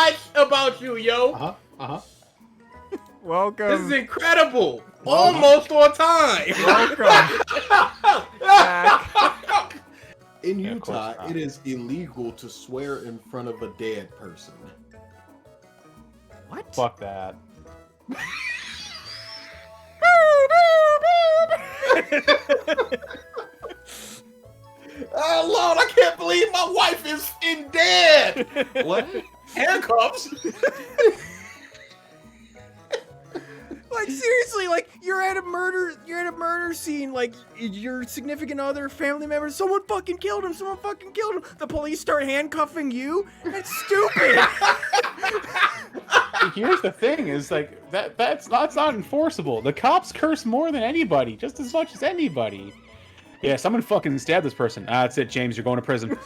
much about you, yo. Welcome. This is incredible. Almost on time. Welcome back. In Utah, it is illegal to swear in front of a dead person. What? Fuck that. Oh Lord, I can't believe my wife is dead. What? Handcuffs? Like seriously, like you're at a murder scene, like your significant other, family member, someone fucking killed him, The police start handcuffing you? That's stupid. Here's the thing: is like that's not enforceable. The cops curse more than anybody, just as much as anybody. Yeah, someone fucking stabbed this person. That's it, James. You're going to prison.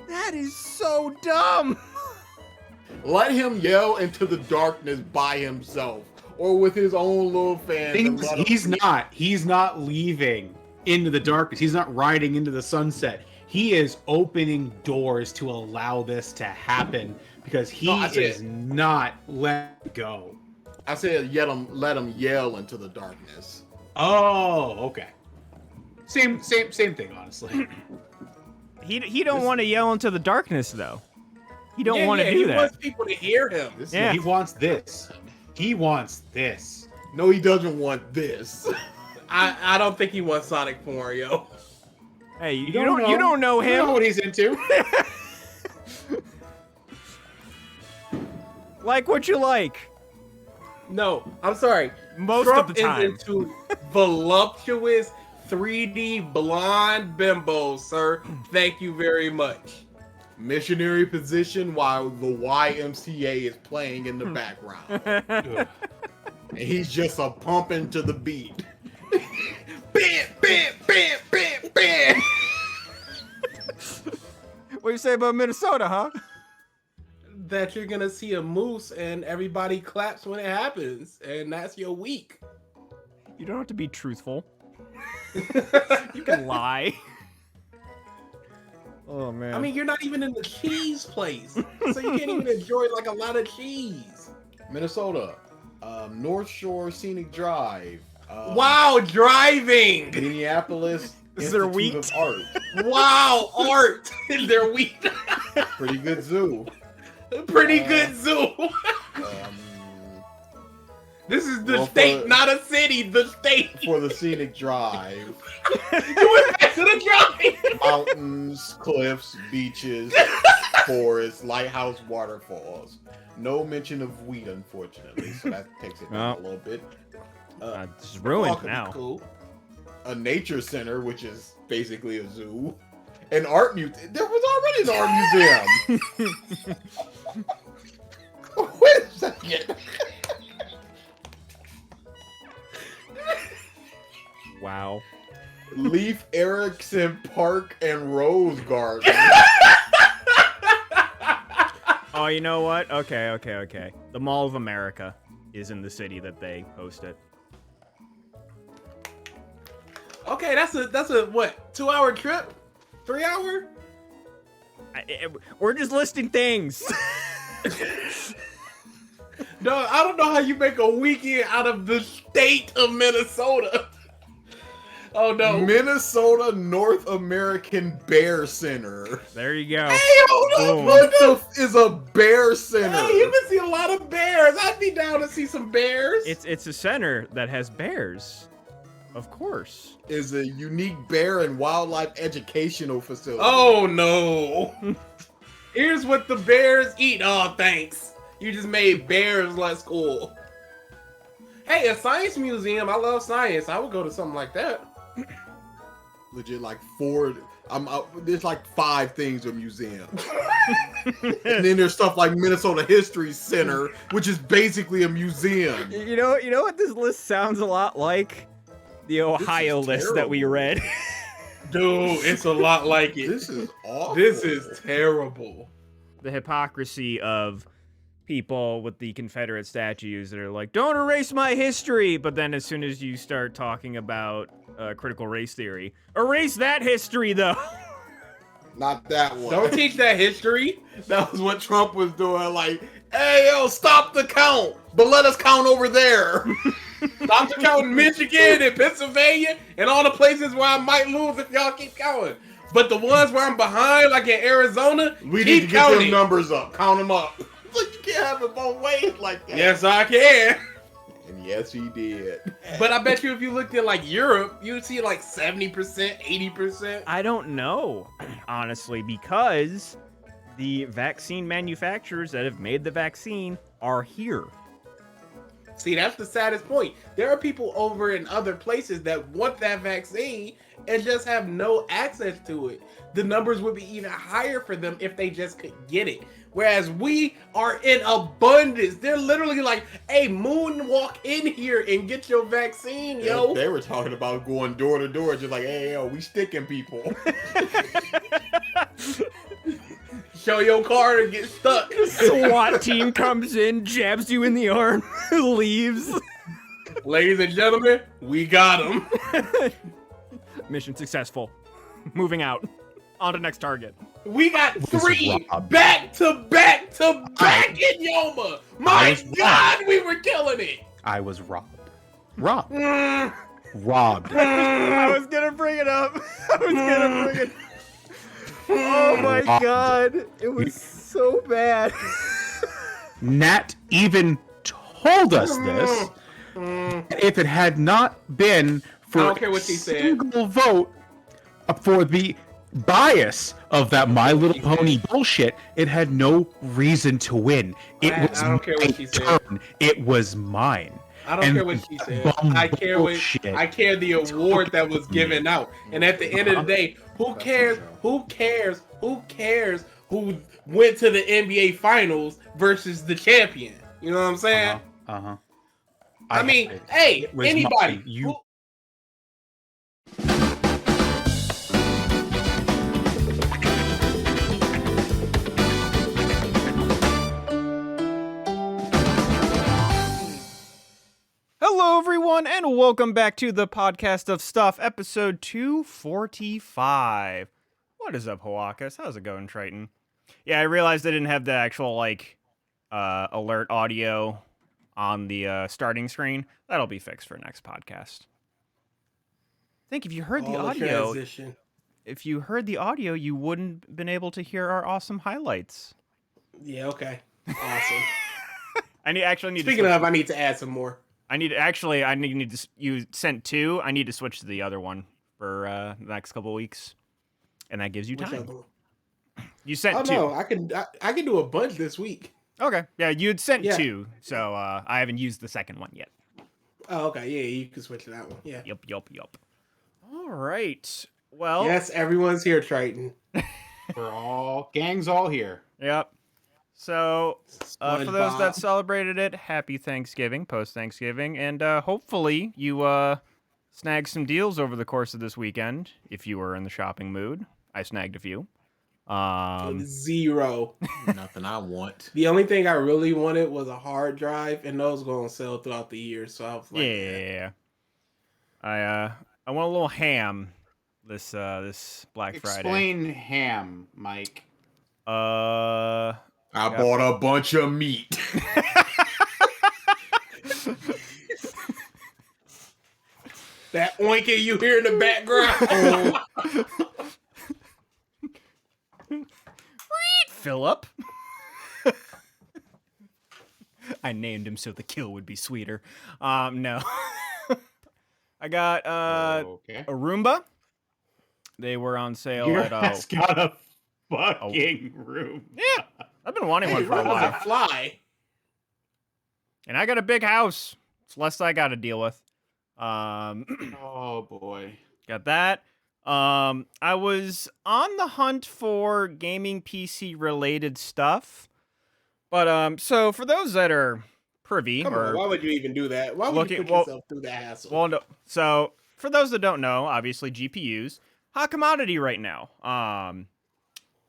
That is so dumb. Let him yell into the darkness by himself or with his own little fans. He's not leaving into the darkness. He's not riding into the sunset. He is opening doors to allow this to happen because he is not let go. I said let him yell into the darkness. Oh, okay. Same thing, honestly. He don't want to yell into the darkness though. He don't want to do that. He wants people to hear him. He wants this. He wants this. No, he doesn't want this. I don't think he wants Sonic porn, yo. Hey, you don't know him. You know what he's into. Like what you like. No, I'm sorry. Most Trump of the time. is into voluptuous 3D blonde bimbos, sir. Thank you very much. Missionary position while the YMCA is playing in the background. And he's just a pumping to the beat. Bam, bam, bam, bam, bam. What do you say about Minnesota, huh? That you're gonna see a moose and everybody claps when it happens, and that's your week. You don't have to be truthful. You can lie. Oh man. I mean, you're not even in the cheese place, so you can't even enjoy like a lot of cheese. Minnesota, North Shore Scenic Drive. Wow, driving. Minneapolis Is there Institute wheat? of Art. Wow, art. They're weak. Pretty good zoo. Pretty good zoo. This is the state, not a city. The state. For the Scenic Drive. You went back to the drive. Mountains, cliffs, beaches, forests, lighthouse, waterfalls. No mention of wheat, unfortunately, so that takes it down a little bit. It's ruined now. Cool. A nature center, which is basically a zoo. An art museum. There was already an art museum. Wait a second. Wow. Leif Erikson Park and Rose Garden. Oh, you know what? Okay. The Mall of America is in the city that they host it. Okay, that's a what? 2-hour trip? 3 hour? We're just listing things. No, I don't know how you make a weekend out of the state of Minnesota. Oh no. Minnesota North American Bear Center. There you go. Hey, hold on. What the is a bear center? Hey, you can see a lot of bears. I'd be down to see some bears. It's a center that has bears. Of course. Is a unique bear and wildlife educational facility. Oh no. Here's what the bears eat. Oh, thanks. You just made bears less cool. Hey, a science museum. I love science. I would go to something like that. Legit, like 4. There's like 5 things in a museum. And then there's stuff like Minnesota History Center, which is basically a museum. You know what this list sounds a lot like? The Ohio list that we read. Dude, it's a lot like it. This is awful. This is terrible. The hypocrisy of people with the Confederate statues that are like, don't erase my history, but then as soon as you start talking about critical race theory, erase that history though. Not that one. Don't teach that history. That was what Trump was doing. Like, hey, yo, stop the count, but let us count over there. Stop the count in Michigan and Pennsylvania and all the places where I might lose if y'all keep counting. But the ones where I'm behind, like in Arizona, We keep need to get counting. them numbers up. Count them up. Like, you can't have it both ways like that. Yes, I can. And yes, he did. But I bet you if you looked at like Europe, you'd see like 70%, 80%. I don't know, honestly, because the vaccine manufacturers that have made the vaccine are here. See, that's the saddest point. There are people over in other places that want that vaccine and just have no access to it. The numbers would be even higher for them if they just could get it. Whereas we are in abundance. They're literally like, hey, moonwalk in here and get your vaccine, yo. They were talking about going door to door, just like, hey, yo, we sticking people. Show your card and get stuck. SWAT team comes in, jabs you in the arm, leaves. Ladies and gentlemen, we got him. Mission successful. Moving out. On to next target. We got 3 back to back to back in Yoma. My God, we were killing it. I was robbed. Robbed. Mm, Robbed. I was gonna bring it up. Oh my God. It was so bad. Nat even told us this. If it had not been for I don't care what she a said. single vote for the bias of that My Little Pony bullshit, it had no reason to win. It was I don't care what my she said. turn. It was mine. I don't And care what she said. bum I care bullshit. I care the award that was given out. And at the end of the day, who cares? Who cares? Who cares who went to the NBA Finals versus the champion? You know what I'm saying? Uh-huh. I mean, hey, it was anybody. mine. You who- Hello, everyone, and welcome back to the Podcast of Stuff, episode 245. What is up, Hawakis? How's it going, Triton? Yeah, I realized I didn't have the actual, alert audio on the starting screen. That'll be fixed for next podcast. I think if you heard the all audio, transition. you wouldn't been able to hear our awesome highlights. Yeah, okay. Awesome. Speaking I need to add some more. You sent 2. I need to switch to the other one for the next couple of weeks, and that gives you Which time. other one? You sent Oh 2. no, I can do a bunch this week. Okay, yeah, you had sent Yeah. 2, so I haven't used the second one yet. Oh, okay, yeah, you can switch to that one. Yeah. Yup. All right. Well. Yes, everyone's here, Triton. we're all gang's all here. Yep. So, for those SpongeBob. that celebrated it, happy Thanksgiving, post-Thanksgiving, and hopefully you snagged some deals over the course of this weekend, if you were in the shopping mood. I snagged a few. 0. Nothing I want. The only thing I really wanted was a hard drive, and those going to sell throughout the year. So I was like, yeah. I want a little ham this Black Friday. Explain ham, Mike. I bought a bunch of meat. that oinking you hear in the background. Philip. I named him so the kill would be sweeter. No. I got Okay. a Roomba. They were on sale Your at ass got a fucking room. Yeah. I've been wanting one for a That was while. a fly. And I got a big house. It's less I got to deal with. Oh boy. Got that. I was on the hunt for gaming PC related stuff. But so for those that are privy Come or on, why would you even do that? Why would you put yourself through the hassle? well, no, so for those that don't know, obviously GPUs, hot commodity right now.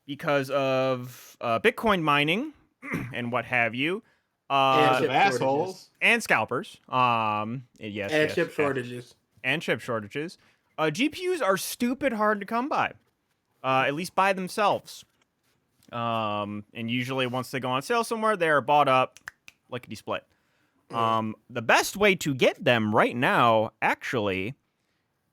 Because of Bitcoin mining and what have you. And chip assholes. And scalpers. Yes. and chip shortages. And chip shortages. GPUs are stupid hard to come by. at least by themselves. And usually once they go on sale somewhere, they're bought up lickety-split. The best way to get them right now, actually,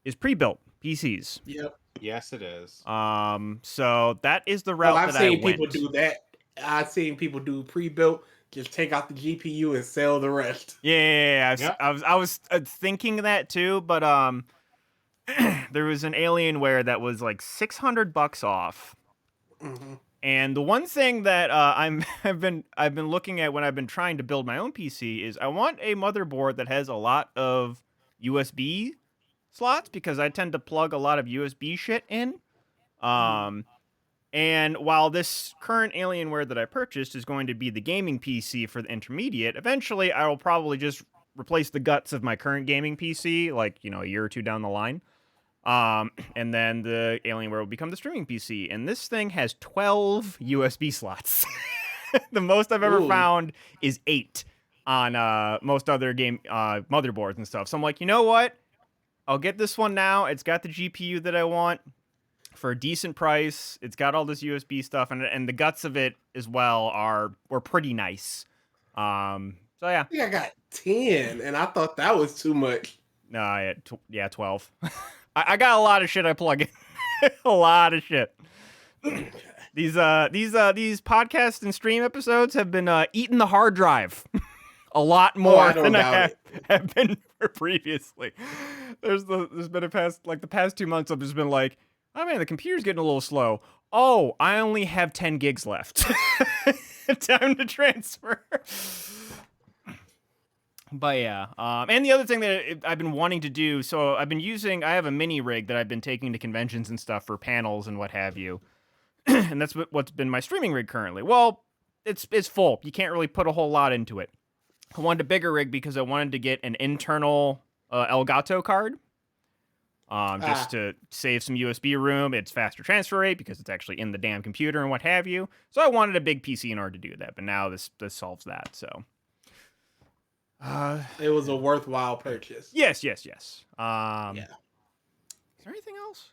is pre-built PCs. Yep. Yes, it is. So that is the route I've that I seen went. people do that. I've seen people do pre-built, just take out the GPU and sell the rest. Yeah, Yep. I was thinking that too, but there was an Alienware that was like $600 off. Mm-hmm. And the one thing that I've been looking at when I've been trying to build my own PC is I want a motherboard that has a lot of USB slots because I tend to plug a lot of USB shit in. And while this current Alienware that I purchased is going to be the gaming PC for the intermediate, eventually I will probably just replace the guts of my current gaming PC, like, a year or two down the line. And then the Alienware will become the streaming PC. And this thing has 12 USB slots. The most I've ever found is 8 on most other game motherboards and stuff. So I'm like, you know what? I'll get this one now. It's got the GPU that I want for a decent price. It's got all this USB stuff, and the guts of it as well were pretty nice. So yeah. I think I got 10, and I thought that was too much. No, yeah, 12. I got a lot of shit I plug in. A lot of shit. These podcast and stream episodes have been eating the hard drive a lot more than I have been previously. There's been the past 2 months I've just been like, oh man, the computer's getting a little slow. Oh, I only have 10 gigs left. Time to transfer. But yeah, and the other thing that I've been wanting to do, so I have a mini rig that I've been taking to conventions and stuff for panels and what have you. And that's what's been my streaming rig currently. Well, it's full. You can't really put a whole lot into it. I wanted a bigger rig because I wanted to get an internal Elgato card. Just to save some USB room. It's faster transfer rate because it's actually in the damn computer and what have you. So I wanted a big PC in order to do that, but now this solves that, so. It was a worthwhile purchase. Yes. Yeah. Is there anything else?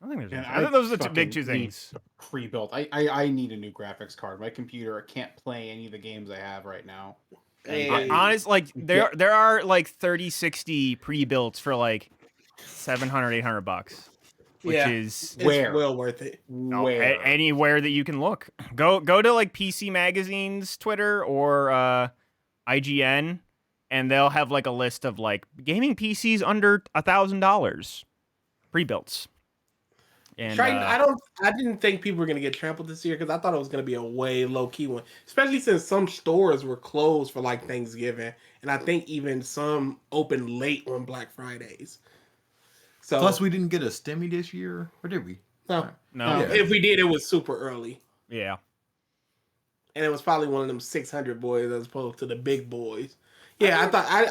I don't think there's anything. I I think those are the big two things. Pre-built. I need a new graphics card. My computer can't play any of the games I have right now. Hey. Honestly, like there are like 3060 pre-builts for like $700, $800, which is it's well worth it. Where? Anywhere that you can look. Go to like PC Magazine's Twitter or IGN, and they'll have like a list of like gaming PCs under $1,000 pre-builts. And Triton, I didn't think people were gonna get trampled this year because I thought it was gonna be a way low key one, especially since some stores were closed for like Thanksgiving, and I think even some opened late on Black Fridays. So Plus, we didn't get a stimmy this year, or did we? No. Yeah. If we did, it was super early, Yeah. and it was probably one of them 600 boys as opposed to the big boys. Yeah, I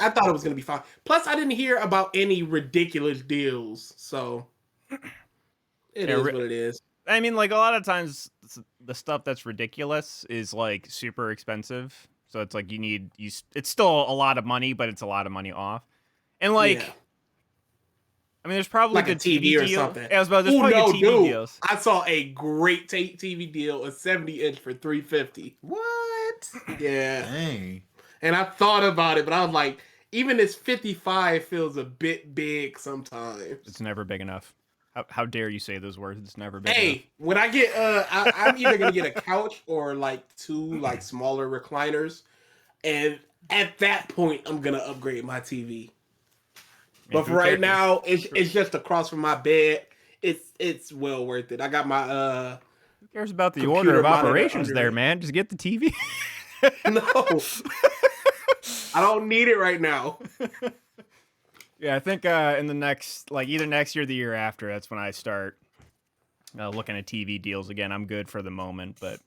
thought it was gonna be fine. Plus, I didn't hear about any ridiculous deals, so it is what it is. I mean, like a lot of times, the stuff that's ridiculous is like super expensive. So it's like it's still a lot of money, but it's a lot of money off. And like, Yeah. I mean, there's probably Like a good TV or deal. something. Yeah, I was about to say, there's probably good TV deals. I saw a great TV deal, a 70-inch for $350. What? Yeah. Dang. And I thought about it, but I was like, even this 55 feels a bit big sometimes. It's never big enough. How dare you say those words? It's never big enough. Hey, when I get I'm either gonna get a couch or like 2 like smaller recliners, and at that point I'm gonna upgrade my TV. But for right now, it's just across from my bed. It's well worth it. I got my Who cares about the computer order of monitor operations under there, it. man? Just get the TV. No. I don't need it right now. Yeah, I think in the next, like either next year or the year after, that's when I start looking at TV deals again. I'm good for the moment, but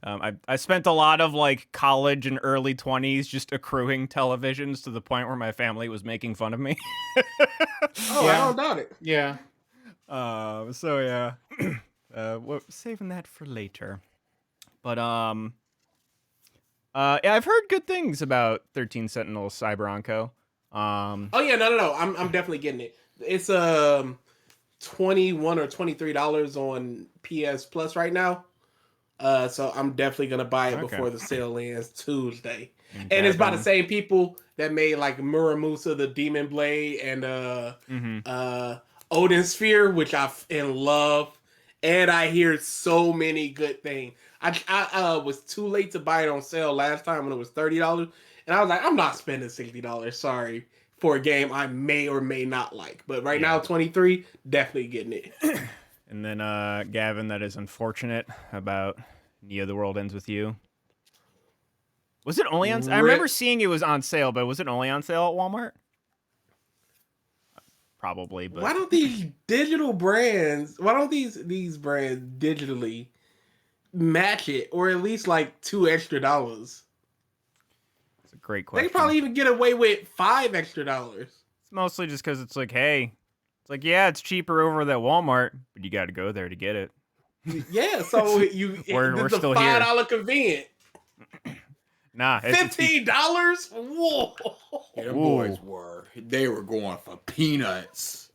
I spent a lot of like college and early 20s just accruing televisions to the point where my family was making fun of me. Oh, I don't doubt it. Yeah. So yeah, we're saving that for later. But yeah, I've heard good things about 13 Sentinels Cyber Onco. Oh yeah, no. I'm definitely getting it. It's $21 or $23 on PS Plus right now. So I'm definitely gonna buy it before the sale ends Tuesday. And it's by the same people that made like Muramusa the Demon Blade and Odin Sphere, which I'm in love. And I hear so many good things. I was too late to buy it on sale last time when it was $30. And I was like, I'm not spending $60, sorry, for a game I may or may not like. But right now, 23, definitely getting it. And then Gavin, that is unfortunate about Neo the World Ends With You. Was it only on sale? I remember seeing it was on sale, but was it only on sale at Walmart? Probably, but why don't these digital brands, why don't these brands digitally match it, or at least like $2 extra? It's a great question. They probably even get away with $5 extra. It's mostly just because it's like, hey, it's like, yeah, it's cheaper over at Walmart, but you got to go there to get it. Yeah, so we're it's still a $5 convenient. Nah, $15. Whoa! Yeah, them boys they were going for peanuts.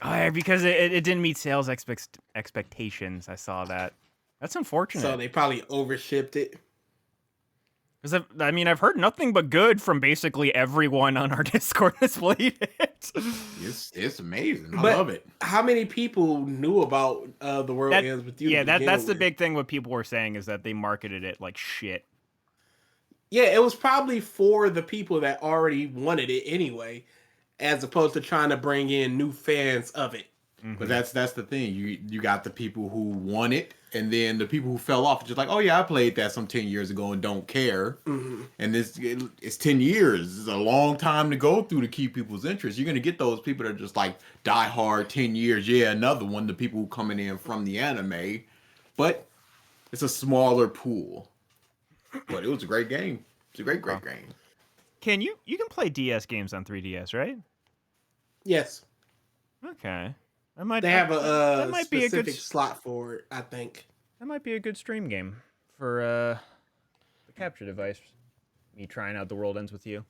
Oh, yeah, because it didn't meet sales expectations. I saw that. That's unfortunate. So they probably overshipped it. Because I've heard nothing but good from basically everyone on our Discord that's played it. It's amazing. I love it. How many people knew about The World Ends With You? Yeah, that's the big thing. What people were saying is that they marketed it like shit. Yeah, it was probably for the people that already wanted it anyway, as opposed to trying to bring in new fans of it. Mm-hmm. But that's the thing. You got the people who want it, and then the people who fell off, just like, oh yeah, I played that some 10 years ago and don't care. Mm-hmm. And it's 10 years. It's a long time to go through to keep people's interest. You're gonna get those people that are just like die hard 10 years. Yeah, another one. The people who coming in from the anime, but it's a smaller pool. But it was a great game. It's a great game. Can you can play DS games on 3DS, right? Yes. Okay. They have a specific slot for it, I think. That might be a good stream game for the capture device. Me trying out The World Ends With You.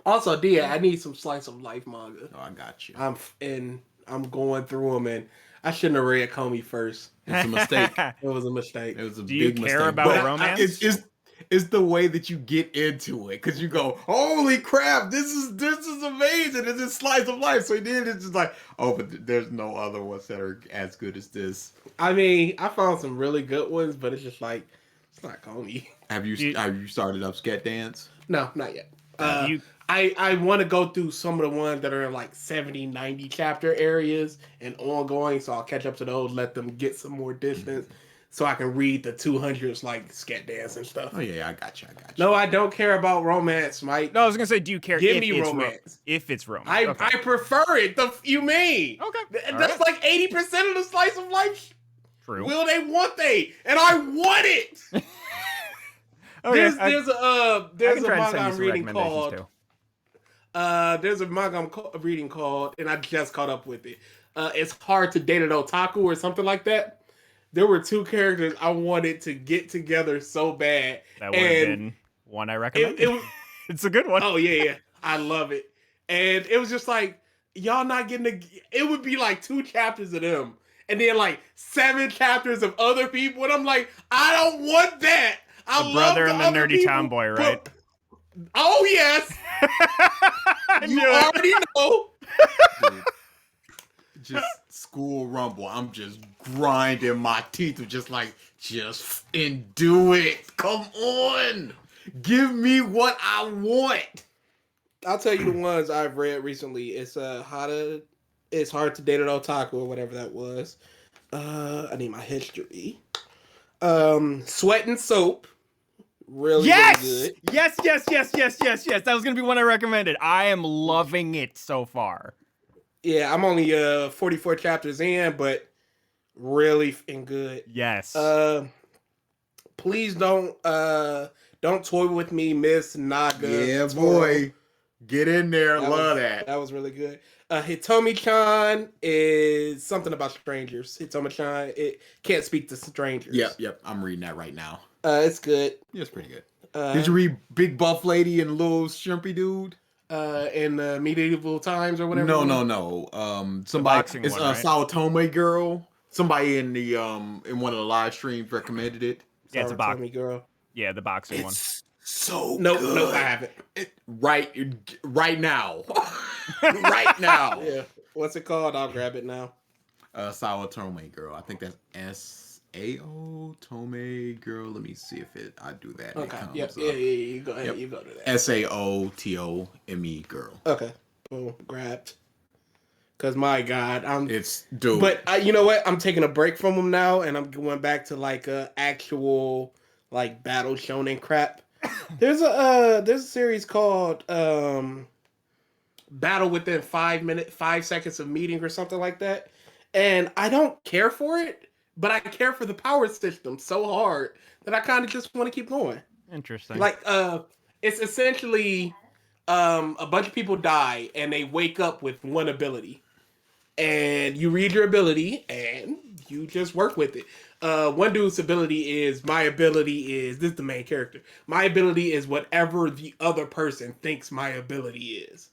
Also, Dia, I need some slice of life manga. Oh, I got you. I'm going through them, and I shouldn't have read Comey first. It's a mistake. It was a mistake. It was a big mistake. Do you care about romance? It's the way that you get into it, because you go, holy crap, this is amazing. It's a slice of life. So then it's just like, oh, but there's no other ones that are as good as this. I mean, I found some really good ones, but it's just like, it's not Comey. Have you started up Sket Dance? No, not yet. I want to go through some of the ones that are in like 70, 90 chapter areas and ongoing, so I'll catch up to those, let them get some more distance, so I can read the 200s like Sket Dance and stuff. Oh yeah, I got you. No, I don't care about romance, Mike. No, I was gonna say, do you care? Give me romance. If it's romance, I prefer it. You mean? Okay, that's like 80% of the slice of life. True. Will they? Want they? And I want it. Okay, there's a manga I'm reading called. There's a manga I'm reading called, and I just caught up with it. It's Hard to Date an Otaku or something like that. There were two characters I wanted to get together so bad. That would have been one I recommend. It's a good one. Oh yeah, I love it. And it was just like, y'all not getting it would be like 2 chapters of them, and then like 7 chapters of other people, and I'm like, I don't want that. The brother and the nerdy tomboy, right? Oh yes. You already know. Dude, just school rumble. I'm just grinding my teeth, just and do it. Come on, give me what I want. I'll tell you the ones I've read recently. It's Hard to Date an Otaku or whatever that was. I need my history. Sweat and Soap. Really good. Yes. That was gonna be one I recommended. I am loving it so far. Yeah, I'm only 44 chapters in, but really good. Yes. Please don't toy with me, Miss Naga. Yeah, boy. Get in there. Love that. That was really good. Hitomi-chan is something about strangers. Hitomi-chan, it can't speak to strangers. Yep. I'm reading that right now. It's good. Yeah, it's pretty good. Did you read Big Buff Lady and Little Shrimpy Dude? in the medieval times or whatever? No. Somebody, boxing it's one, right? Sao Tome girl. Somebody in the in one of the live streams recommended it. Yeah, it's a box. Tommy girl. Yeah, the boxing one. It's so Nope, good. I haven't. Right now, right now. Yeah. What's it called? I'll grab it now. Sao Tome girl. I think that's SAO Tome girl. Let me see if I do that. Okay. It comes Yep. up. Yeah. You go ahead. Yep. You go to that. SAOTOME girl. Okay. Boom. Grabbed. Cause my God, It's dude. But you know what? I'm taking a break from them now, and I'm going back to like actual like battle shonen crap. There's a series called Battle Within 5 seconds of meeting or something like that, and I don't care for it, but I care for the power system so hard that I kind of just want to keep going. Interesting. Like it's essentially a bunch of people die and they wake up with one ability. And you read your ability and you just work with it. One dude's ability is, this is the main character. My ability is whatever the other person thinks my ability is.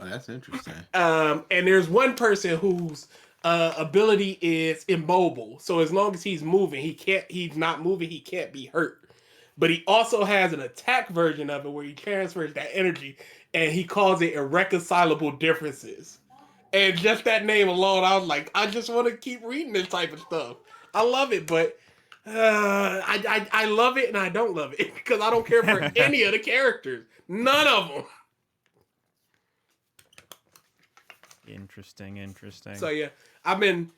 Oh, that's interesting. And there's one person whose ability is immobile. So as long as he's moving, he's not moving, he can't be hurt. But he also has an attack version of it where he transfers that energy and he calls it irreconcilable differences. And just that name alone, I was like, I just want to keep reading this type of stuff. I love it, but I love it and I don't love it because I don't care for any of the characters. None of them. Interesting. So yeah, I've been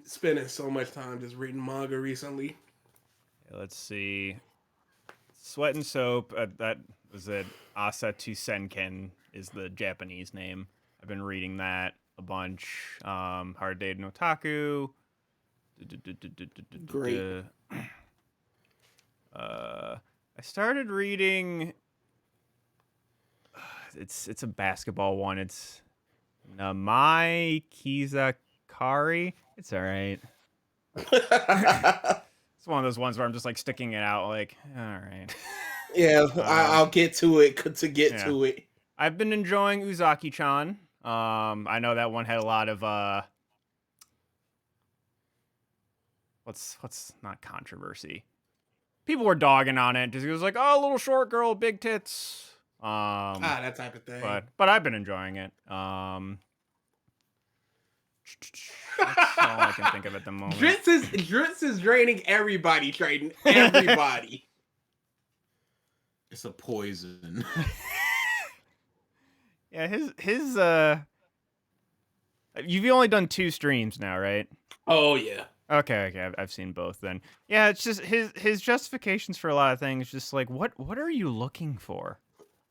spending so much time just reading manga recently. Let's see. Sweat and Soap. That was it. Asatu Senken is the Japanese name. I've been reading that a bunch. Hard Day no Otaku. Great. I started reading. It's a basketball one. It's Namai Kizakari. It's all right. It's one of those ones where I'm just like sticking it out. Like, all right. Yeah, I'll get to it to it. I've been enjoying Uzaki-chan. I know that one had a lot of what's not controversy. People were dogging on it just it was like, oh, little short girl, big tits. That type of thing. But I've been enjoying it. That's all I can think of at the moment. Dritz is draining everybody, trading everybody. It's a poison. Yeah, his you've only done 2 streams now, right? Oh yeah. Okay, I've seen both then. Yeah, it's just his justifications for a lot of things just like what are you looking for?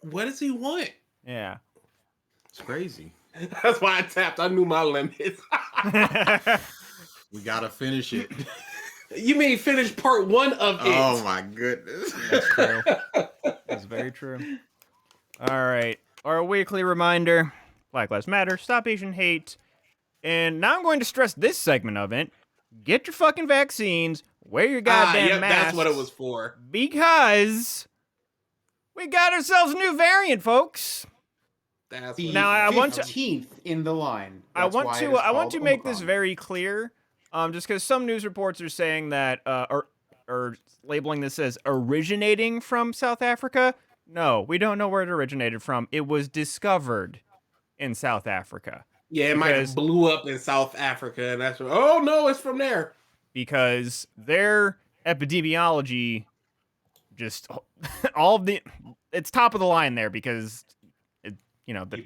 What does he want? Yeah. It's crazy. That's why I tapped. I knew my limits. We gotta finish it. You mean finish part 1 of it? Oh my goodness. That's true. That's very true. All right. Our weekly reminder, Black Lives Matter, stop Asian hate. And now I'm going to stress this segment of it. Get your fucking vaccines. Wear your goddamn masks. That's what it was for. Because we got ourselves a new variant, folks. That's The Now, I want to- 15th in the line. I That's want why to it is I want called to make this Omicron. very clear. Just because some news reports are saying that or labeling this as originating from South Africa. No, we don't know where it originated from. It was discovered in South Africa. Yeah, it might have blew up in South Africa, and that's what, oh no, it's from there. Because their epidemiology just all of the it's top of the line there because a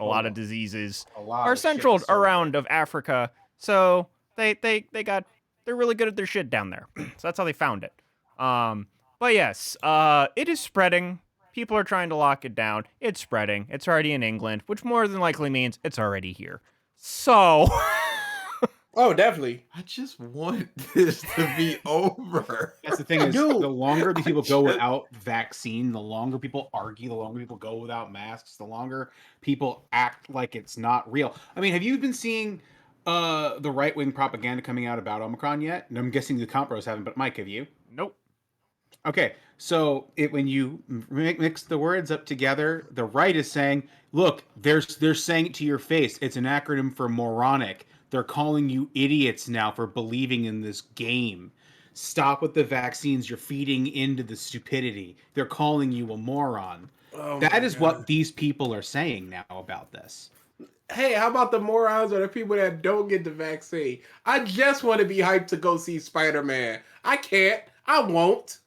lot of diseases are central around of Africa. So they're really good at their shit down there. So that's how they found it. But yes, it is spreading. People are trying to lock it down. It's spreading. It's already in England, which more than likely means it's already here. So Oh, definitely. I just want this to be over. That's the thing is, Dude. the longer these people go without vaccine, the longer people argue, the longer people go without masks, the longer people act like it's not real. I mean, have you been seeing the right-wing propaganda coming out about Omicron yet? And I'm guessing the Compros haven't, but Mike, have you? nope. Okay, so when you mix the words up together, the right is saying, "Look, they're saying it to your face. It's an acronym for moronic. They're calling you idiots now for believing in this game. Stop with the vaccines. You're feeding into the stupidity. They're calling you a moron." Oh my That is God. what these people are saying now about this. Hey, how about the morons or the people that don't get the vaccine? I just want to be hyped to go see Spider-Man. I can't. I won't.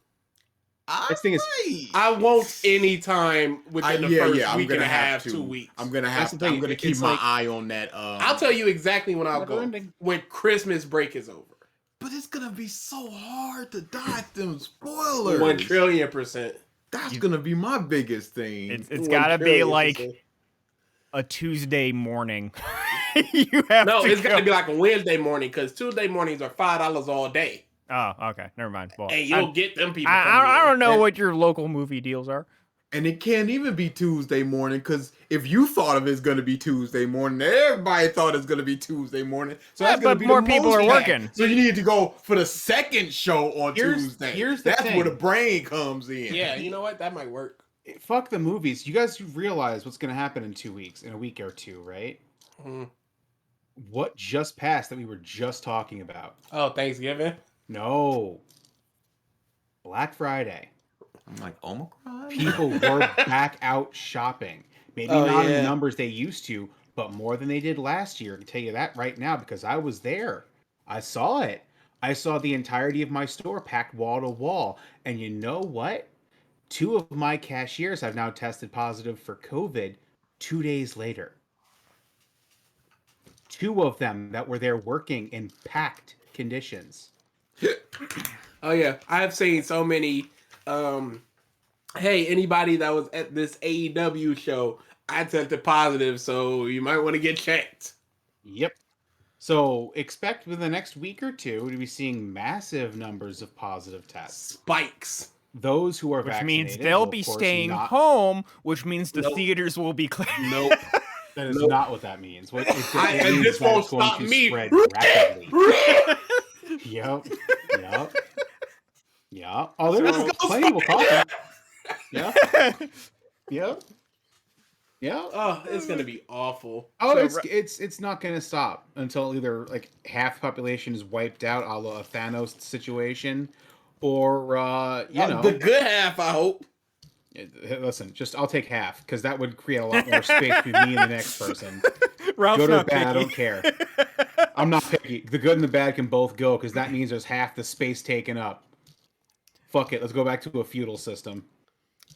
This thing is- I won't anytime within the first I'm week gonna and a half, have 2 weeks. I'm gonna That's have. the thing, I'm gonna it's keep my like- eye on that. I'll tell you exactly when I'll go. Never-ending. When Christmas break is over. But it's gonna be so hard to dodge them spoilers. 1,000,000,000,000%. That's gonna be my biggest thing. It's gotta be like 1,000,000,000,000%. a Tuesday morning. You have No, to it's go. got to be like a Wednesday morning because Tuesday mornings are $5 all day. Oh, okay. Never mind. Well, Hey, you'll get them people. I don't know And- what your local movie deals are. And it can't even be Tuesday morning because if you thought of it's gonna be Tuesday morning, everybody thought it's gonna be Tuesday morning. So Yeah, that's gonna but be more the people most are packed. working. So you need to go for the second show on Here's Tuesday. the That's thing. where the brain comes in. Yeah, you know what? That might work. Fuck the movies. You guys realize what's going to happen in 2 weeks, in a week or two, right? Mhm. What just passed that we were just talking about? Oh, Thanksgiving. No. Black Friday. I'm like Omicron. People were back out shopping. Maybe Oh, not in yeah. the numbers they used to, but more than they did last year. I can tell you that right now because I was there. I saw it. I saw the entirety of my store packed wall to wall. And you know what? 2 of my cashiers have now tested positive for COVID 2 days later. 2 of them that were there working in packed conditions. Oh yeah, I have seen so many. Hey, anybody that was at this AEW show, I tested positive, so you might want to get checked. Yep. So expect within the next week or two to be seeing massive numbers of positive tests. Spikes. Those who are Which vaccinated means they'll will, be of course, staying not- home, which means the Nope. theaters will be closed. Nope. That is Nope. not what that means. What it And means this is that won't it's going stop to me. spread rapidly. Yep. Yep. Yeah. Oh, there's Let's go, plenty of people coughing. Yeah. Yep. Yeah. Oh, it's gonna be awful. Oh, So, it's not going to stop until either like half the population is wiped out, a la a Thanos situation, or you know, The good half, I hope. listen, just I'll take half because that would create a lot more space between me and the next person. Ralph's Good or not bad, I don't picky. care. I'm not picky. The good and the bad can both go because that means there's half the space taken up. Fuck it, let's go back to a feudal system.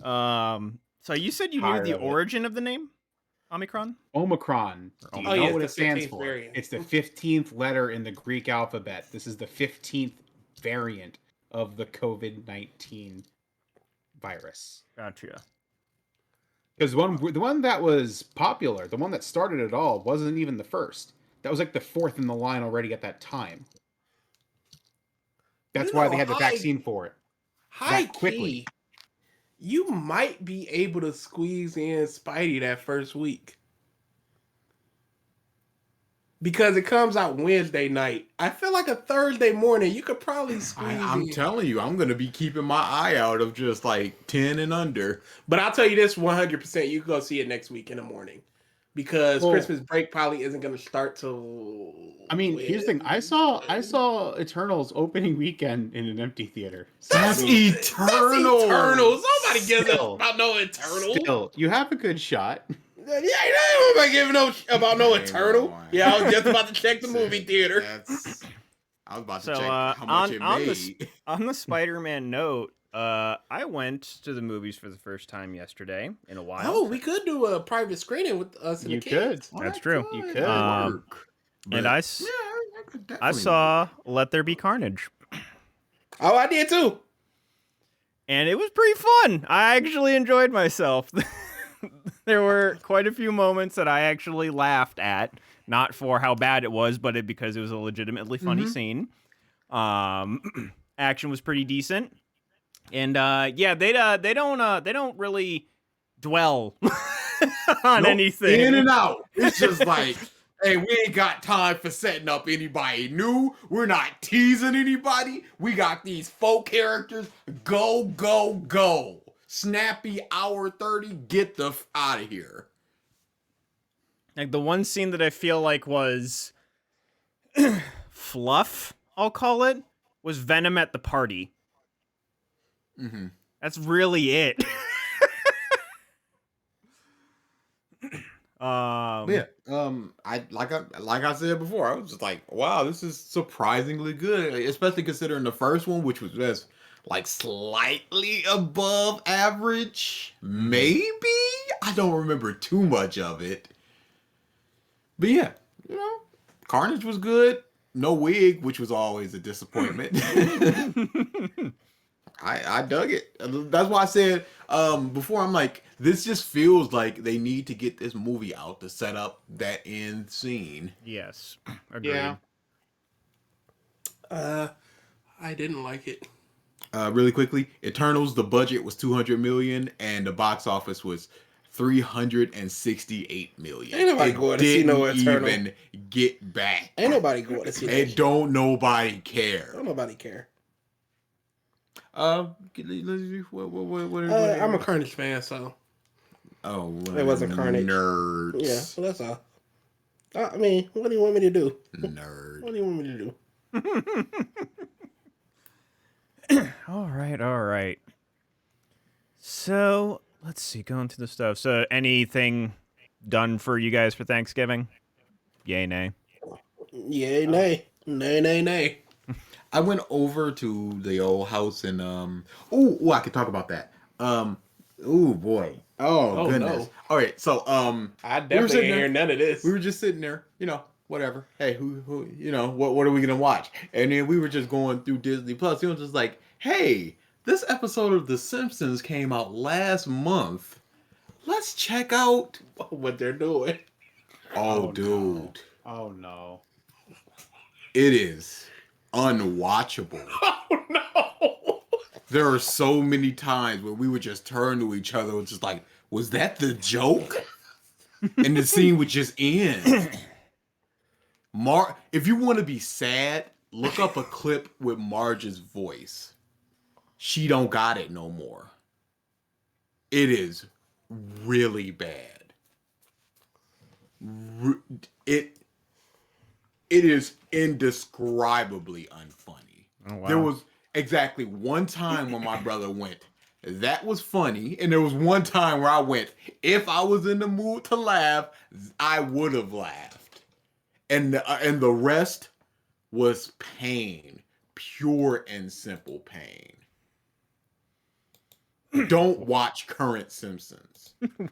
So you said you knew Tired the of it. origin of the name Omicron? Omicron. Do you Oh, know yes, what the it stands 15th for? variant. It's the 15th letter in the Greek alphabet. This is the 15th variant of the COVID-19 virus. Gotcha. Because the one that was popular, the one that started it all, wasn't even the first. That was like the 4th in the line already at that time. That's You why know, they had the vaccine for it. High That quickly. key, you might be able to squeeze in Spidey that first week. Because it comes out Wednesday night. I feel like a Thursday morning, you could probably squeeze I'm in. telling you, I'm gonna be keeping my eye out of just like 10 and under. But I'll tell you this 100%, you can go see it next week in the morning. Because Well- Christmas break probably isn't going to start till... I mean, here's the thing. I saw Eternals opening weekend in an empty theater. That's eternal. Eternals. Nobody gives a Still. about no Eternals. Still, you have a good shot. Yeah, you know nobody giving no about no Damn, Eternal. boy. Yeah, I was just about to check the movie theater. I was about to So, check how much it on made. On the Spider-Man note, I went to the movies for the first time yesterday in a while. Oh, we could do a private screening with us and You the kids. could. That's true. You could. Work. and But, I could I definitely saw Let There Be Carnage. Oh, I did too. And it was pretty fun. I actually enjoyed myself. There were quite a few moments that I actually laughed at, not for how bad it was, but because it was a legitimately funny scene. Action was pretty decent, and yeah, they don't really dwell on Nope, anything. in and out. It's just like Hey, we ain't got time for setting up anybody new. We're not teasing anybody. We got these folk characters. Go, go, go. Snappy hour 30. Get the out of here. Like the one scene that I feel like was fluff, I'll call it, was Venom at the party. Mm-hmm. That's really it. Yeah. I like I said before, I was just like, wow, this is surprisingly good, especially considering the first one, which was just like slightly above average. Maybe I don't remember too much of it, but yeah, Carnage was good. No wig, which was always a disappointment. I dug it. That's why I said before, I'm like, this just feels like they need to get this movie out to set up that end scene. Yes. Agreed. Yeah. I didn't like it. Really quickly, Eternals, the budget was $200 million and the box office was $368 million. Ain't nobody going to see no Eternal. Even get back. Ain't nobody going to see that. And don't nobody care. Don't nobody care. What I'm a Carnage fan, so. Oh, It wasn't Carnage. Nerds. Yeah, so that's all. I mean, what do you want me to do? Nerd. What do you want me to do? All right. So, let's see, going to the stuff. So, anything done for you guys for Thanksgiving? Yay, nay? Yay, nay. Nay. I went over to the old house and ooh, I could talk about that. Ooh boy. Oh goodness. No. All right, so I definitely ain't hear none of this. We were just sitting there, whatever. Hey, who what are we gonna watch? And then we were just going through Disney Plus. He was just like, hey, this episode of The Simpsons came out last month. Let's check out what they're doing. Oh, dude. No. Oh no. It is unwatchable. Oh no. There are so many times where we would just turn to each other and just like, was that the joke? And the scene would just end. If you want to be sad, look up a clip with Marge's voice. She don't got it no more. It is really bad. It is indescribably unfunny. Oh, wow. There was exactly one time when my brother went, that was funny. And there was one time where I went, if I was in the mood to laugh, I would have laughed. And the rest was pain. Pure and simple pain. Don't watch current Simpsons. If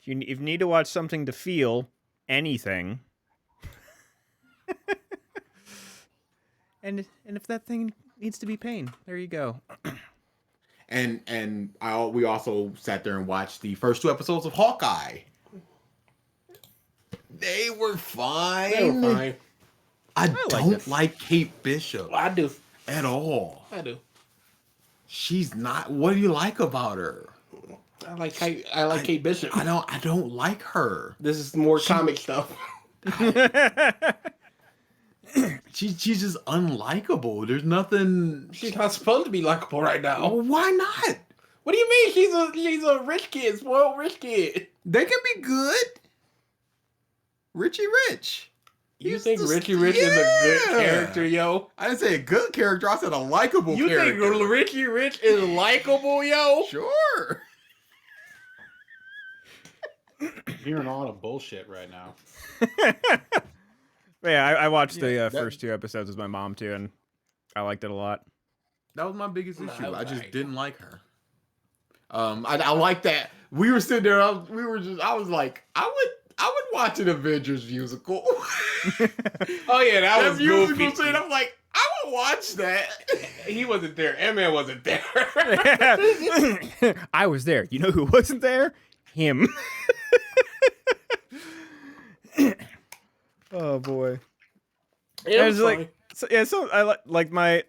you need to watch something to feel anything, and if that thing needs to be pain, there you go. And we also sat there and watched the first 2 episodes of Hawkeye. They were fine. They were fine. I don't like Kate Bishop. I do. At all. I do. She's not. What do you like about her? I like Kate Bishop. I don't like her. This is more comic stuff. She's just unlikable. There's nothing. She's not supposed to be likable right now. Oh, why not? What do you mean? She's a rich kid, spoiled rich kid. They can be good. Richie Rich. You think Richie Rich is a good character, yo? I didn't say a good character. I said a likable character. You think Richie Rich is likable, yo? Sure. Hearing a lot of bullshit right now. Yeah, I watched the first 2 episodes with my mom too, and I liked it a lot. That was my biggest issue. I just right. didn't like her. I like that. We were sitting there. I was like, I would watch an Avengers musical. Oh yeah, that was musical goofy. scene. I'm like, I would watch that. He wasn't there. Ant-Man wasn't there. I was there. You know who wasn't there? Him. Oh boy. It was was like, so I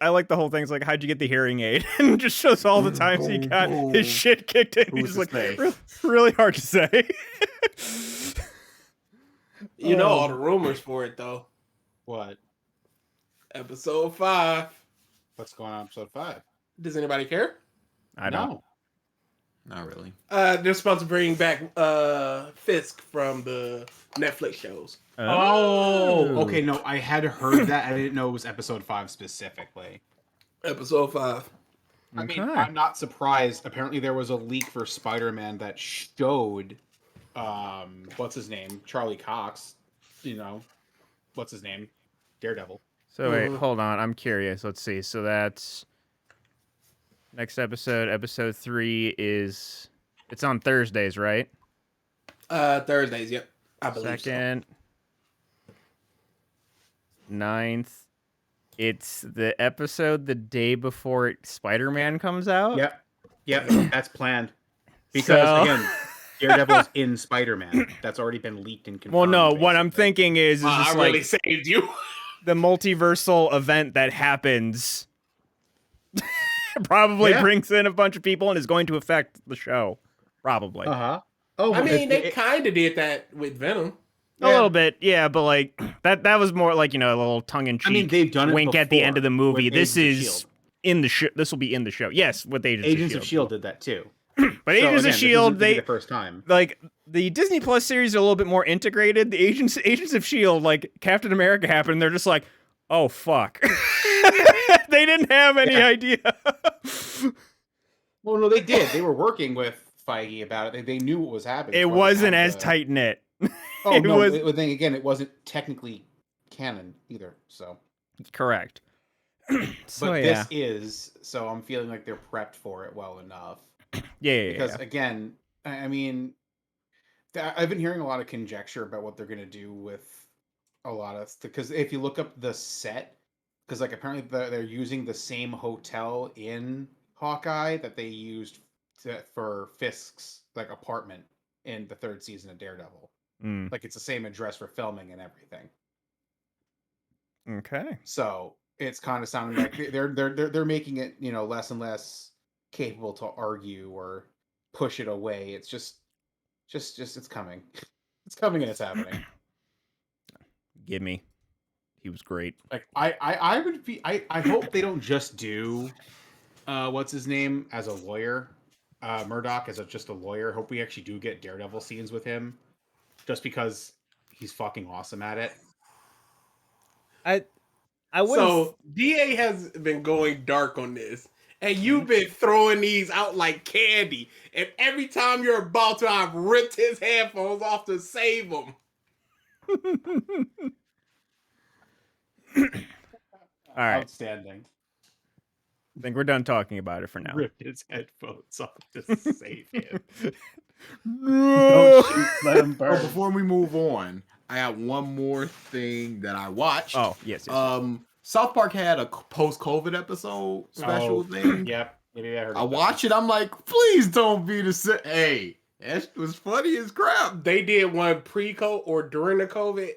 like the whole thing. It's like, how'd you get the hearing aid? And it just shows all the times he got his shit kicked in. He's like, really hard to say. You know all the rumors for it though. What? Episode 5. What's going on in episode 5? Does anybody care? I don't. No. Not really. They're supposed to bring back Fisk from the Netflix shows. Oh, okay. No, I had heard that. I didn't know it was episode 5 specifically. Episode 5. I mean, Okay. I'm not surprised. Apparently, there was a leak for Spider-Man that showed, what's his name, Charlie Cox. You know, what's his name, Daredevil. So wait, hold on. I'm curious. Let's see. So that's next episode. Episode 3 is it's on Thursdays, right? Thursdays. Yep, I believe so. 2nd, 9th. It's the episode the day before Spider-Man comes out. Yep, that's planned. Because again, Daredevil's in Spider-Man. That's already been leaked and confirmed. Well, no. What basically. I'm thinking is I just really like saved you. the multiversal event that happens. Probably brings in a bunch of people and is going to affect the show. Probably. Oh, I mean, they kind of did that with Venom. A little bit, yeah, but like that was more like, you know, a little tongue-in-cheek. I mean, they've done it wink at the end of the before movie. with This Agents of is S.H.I.E.L.D.. in the show. This will be in the show. Yes, with Agents of S.H.I.E.L.D. did that too. But Agents of S.H.I.E.L.D., they the first time. like the Disney Plus series are a little bit more integrated. The Agents of S.H.I.E.L.D., like Captain America happened, they're just like, oh fuck. They didn't have any idea. Well, no, they did. They were working with Feige about it. They knew what was happening. It wasn't as tight knit. Oh it no! was... Then again, it wasn't technically canon either. So correct. So, but this is. So I'm feeling like they're prepped for it well enough. Yeah. Because again, I mean, I've been hearing a lot of conjecture about what they're gonna do with a lot of. Because if you look up the set, because like apparently they're using the same hotel in Hawkeye that they used for Fisk's like apartment in the 3rd season of Daredevil. Like it's the same address for filming and everything. Okay. So it's kind of sounding like they're making it, you know, less and less capable to argue or push it away. It's just it's coming. It's coming and it's happening. Give me. He was great. Like I would be I hope they don't just do what's his name as a lawyer. Murdoch as just a lawyer. Hope we actually do get Daredevil scenes with him. Just because he's fucking awesome at it. I would. So DA has been going dark on this, and you've been throwing these out like candy. And every time you're about to, I've ripped his headphones off to save him. All right. Outstanding. I think we're done talking about it for now. Ripped his headphones off to save him. No! Don't shoot, let him burn. Oh, before we move on, I have one more thing that I watched. Oh, yes. South Park had a post-COVID episode special thing. Yep. Maybe I heard. I watched it. I'm like, please don't be the same. Hey, that was funny as crap. They did one pre-COVID or during the COVID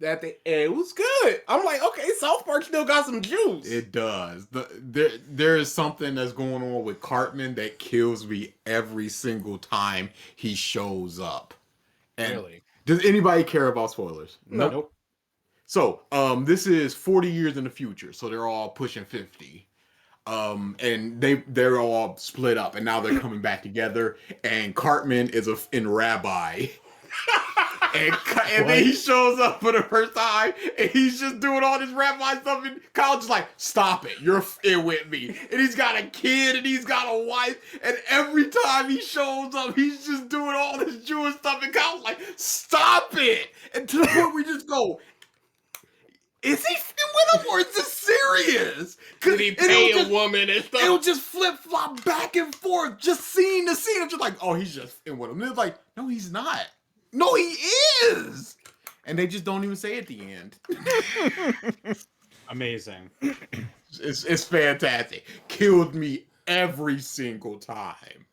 and it was good. I'm like, okay, South Park still got some juice. It does. There is something that's going on with Cartman that kills me every single time he shows up. And Really? does anybody care about spoilers? Nope. So, this is 40 years in the future, so they're all pushing 50. And they're all split up, and now they're coming back together. And Cartman is in Rabbi. And then he shows up for the first time, and he's just doing all this rabbi stuff, and Kyle's just like, stop it, you're in with me. And he's got a kid, and he's got a wife, and every time he shows up, he's just doing all this Jewish stuff, and Kyle's like, stop it! And to the point we just go, is he with him, or is this serious? Did he pay a woman and stuff? It'll just flip-flop back and forth, just scene to scene. I'm just like, oh, he's just in with him. And it's like, no, he's not. No, he is. And they just don't even say at the end. Amazing. It's fantastic. Killed me every single time.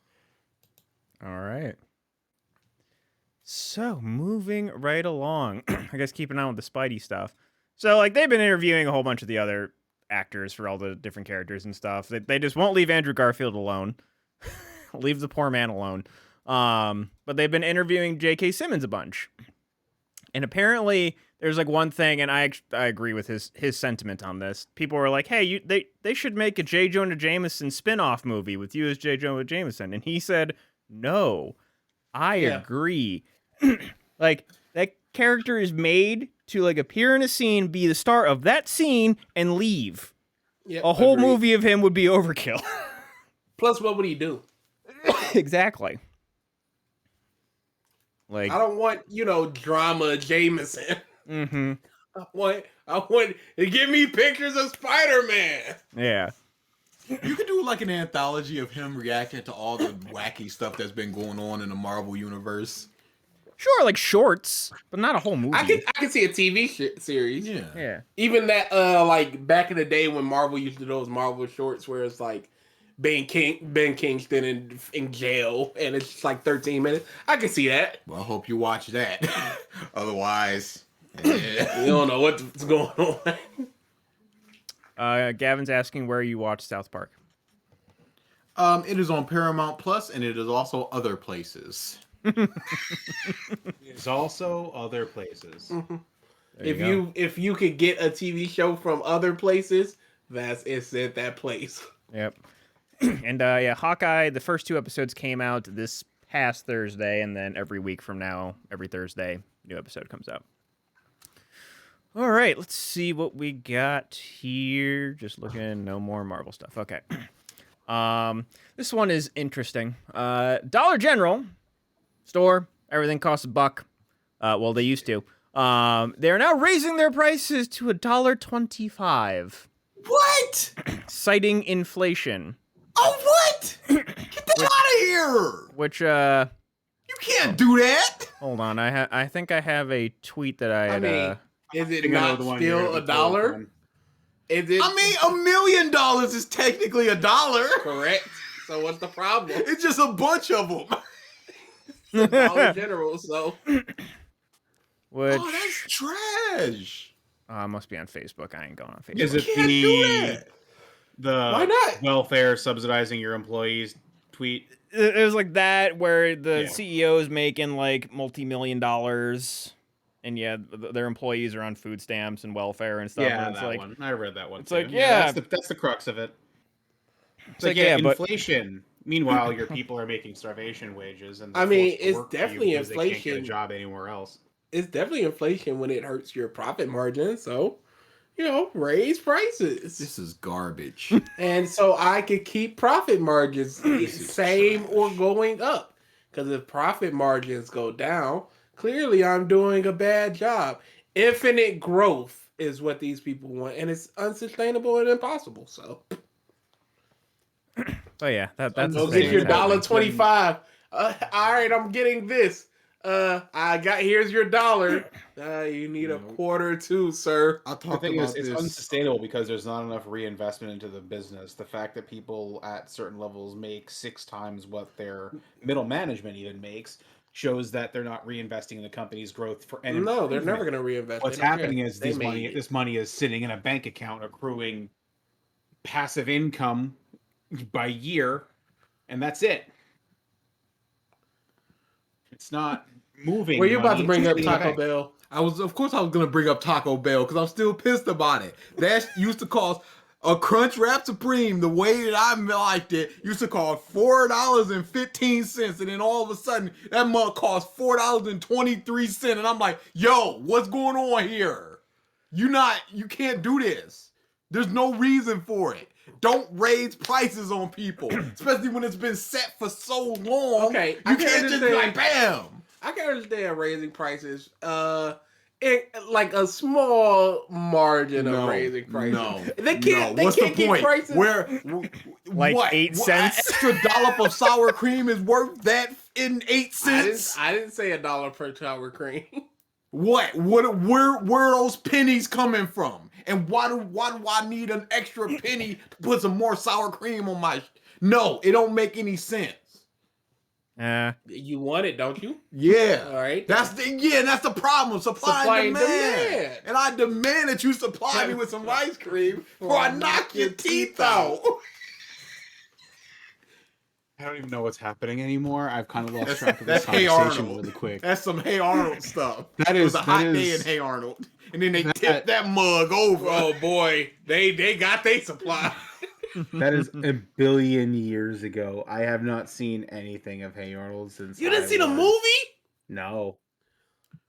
All right. So, moving right along. I guess keeping on with the Spidey stuff. So, like, they've been interviewing a whole bunch of the other actors for all the different characters and stuff. They just won't leave Andrew Garfield alone. Leave the poor man alone. But they've been interviewing J.K. Simmons a bunch. And apparently there's like one thing, and I agree with his sentiment on this. People were like, hey, they should make a J. Jonah Jameson spin-off movie with you as J. Jonah Jameson. And he said, no, I agree. Like, that character is made to like appear in a scene, be the star of that scene, and leave. Yep, a whole agreed. movie of him would be overkill. Plus, what would he do? Exactly. Like, I don't want, drama Jameson. mm-hmm. I want to give me pictures of Spider-Man. Yeah. You could do like an anthology of him reacting to all the wacky stuff that's been going on in the Marvel universe. Sure, like shorts, but not a whole movie. I can see a TV series. Yeah. Even that, like back in the day when Marvel used to do those Marvel shorts where it's like Ben Kingston in jail and it's just like 13 minutes. I can see that. Well, I hope you watch that. Otherwise, You don't know what's going on. Gavin's asking where you watch South Park. it is on Paramount Plus, and it is also other places. There's also other places. Mm-hmm. If you could get a TV show from other places, it's at that place. Yep. And Hawkeye, the first 2 episodes came out this past Thursday, and then every week from now, every Thursday, new episode comes out. All right, let's see what we got here. Just looking, no more Marvel stuff. Okay. This one is interesting. Dollar General store, everything costs $1. Well, they used to. They're now raising their prices to $1.25. What? Citing inflation. Oh, what? Get that out of here! Which, You can't do that! hold on, I think I have a tweet that I had, Is it not still $1? Is it? I mean, $1 million is technically $1. Correct. So what's the problem? It's just a bunch of them. Dollar General, so. which, Oh, that's trash. must be on Facebook. I ain't going on Facebook. Is it Can't do that. Why not? welfare subsidizing your employees tweet? It was like that where the CEO is making like multi-million dollars, and their employees are on food stamps and welfare and stuff. Yeah, and it's that like, one. I read that one. It's too. like, that's the crux of it. It's like, but inflation. Meanwhile, your people are making starvation wages, and I mean, forced to it's work for you definitely because they can't get inflation. a job anywhere else. It's definitely inflation when it hurts your profit margin. So, raise prices. This is garbage. And so I could keep profit margins the same or going up. Because if profit margins go down, clearly I'm doing a bad job. Infinite growth is what these people want, and it's unsustainable and impossible. So, oh yeah, that's go the get your thing. $1.25. All right, I'm getting this. Here's your $1. You need a quarter too, sir. I The talked thing about is, it's this. unsustainable because there's not enough reinvestment into the business. The fact that people at certain levels make 6 times what their middle management even makes shows that they're not reinvesting in the company's growth for any. No, they're never going to reinvest. What's They don't happening care. is They made it. this money is sitting in a bank account accruing passive income by year, and that's it. It's not moving. Were you about to bring up money into the Taco bank. Bell? Of course I was gonna bring up Taco Bell because I'm still pissed about it. That used to cost a Crunchwrap Supreme, the way that I liked it, used to cost $4.15, and then all of a sudden that month cost $4.23, and I'm like, yo, what's going on here? You can't do this. There's no reason for it. Don't raise prices on people, especially when it's been set for so long. Okay, you can't just be like, bam. I can understand raising prices. Like a small margin of raising prices. No, they can't. No. What's they can't the keep point? prices. Like what? 8 cents? An extra dollop of sour cream is worth that in 8 cents. I didn't say $1 per sour cream. What? Where are those pennies coming from? And why do I need an extra penny to put some more sour cream on my? No, it don't make any sense. You want it, don't you? Yeah. All right. That's the problem. Supply and demand. And I demand that you supply me with some ice cream before I knock your teeth out. I don't even know what's happening anymore. I've kind of lost track of That's this Hey conversation Arnold. really quick. That's some Hey Arnold stuff. That It was is a that hot day in is Hey Arnold, and then they that- tipped that mug over. Oh boy, they got their supply. that is a billion years ago. I have not seen anything of Hey Arnold since. You didn't I see the was- movie? No.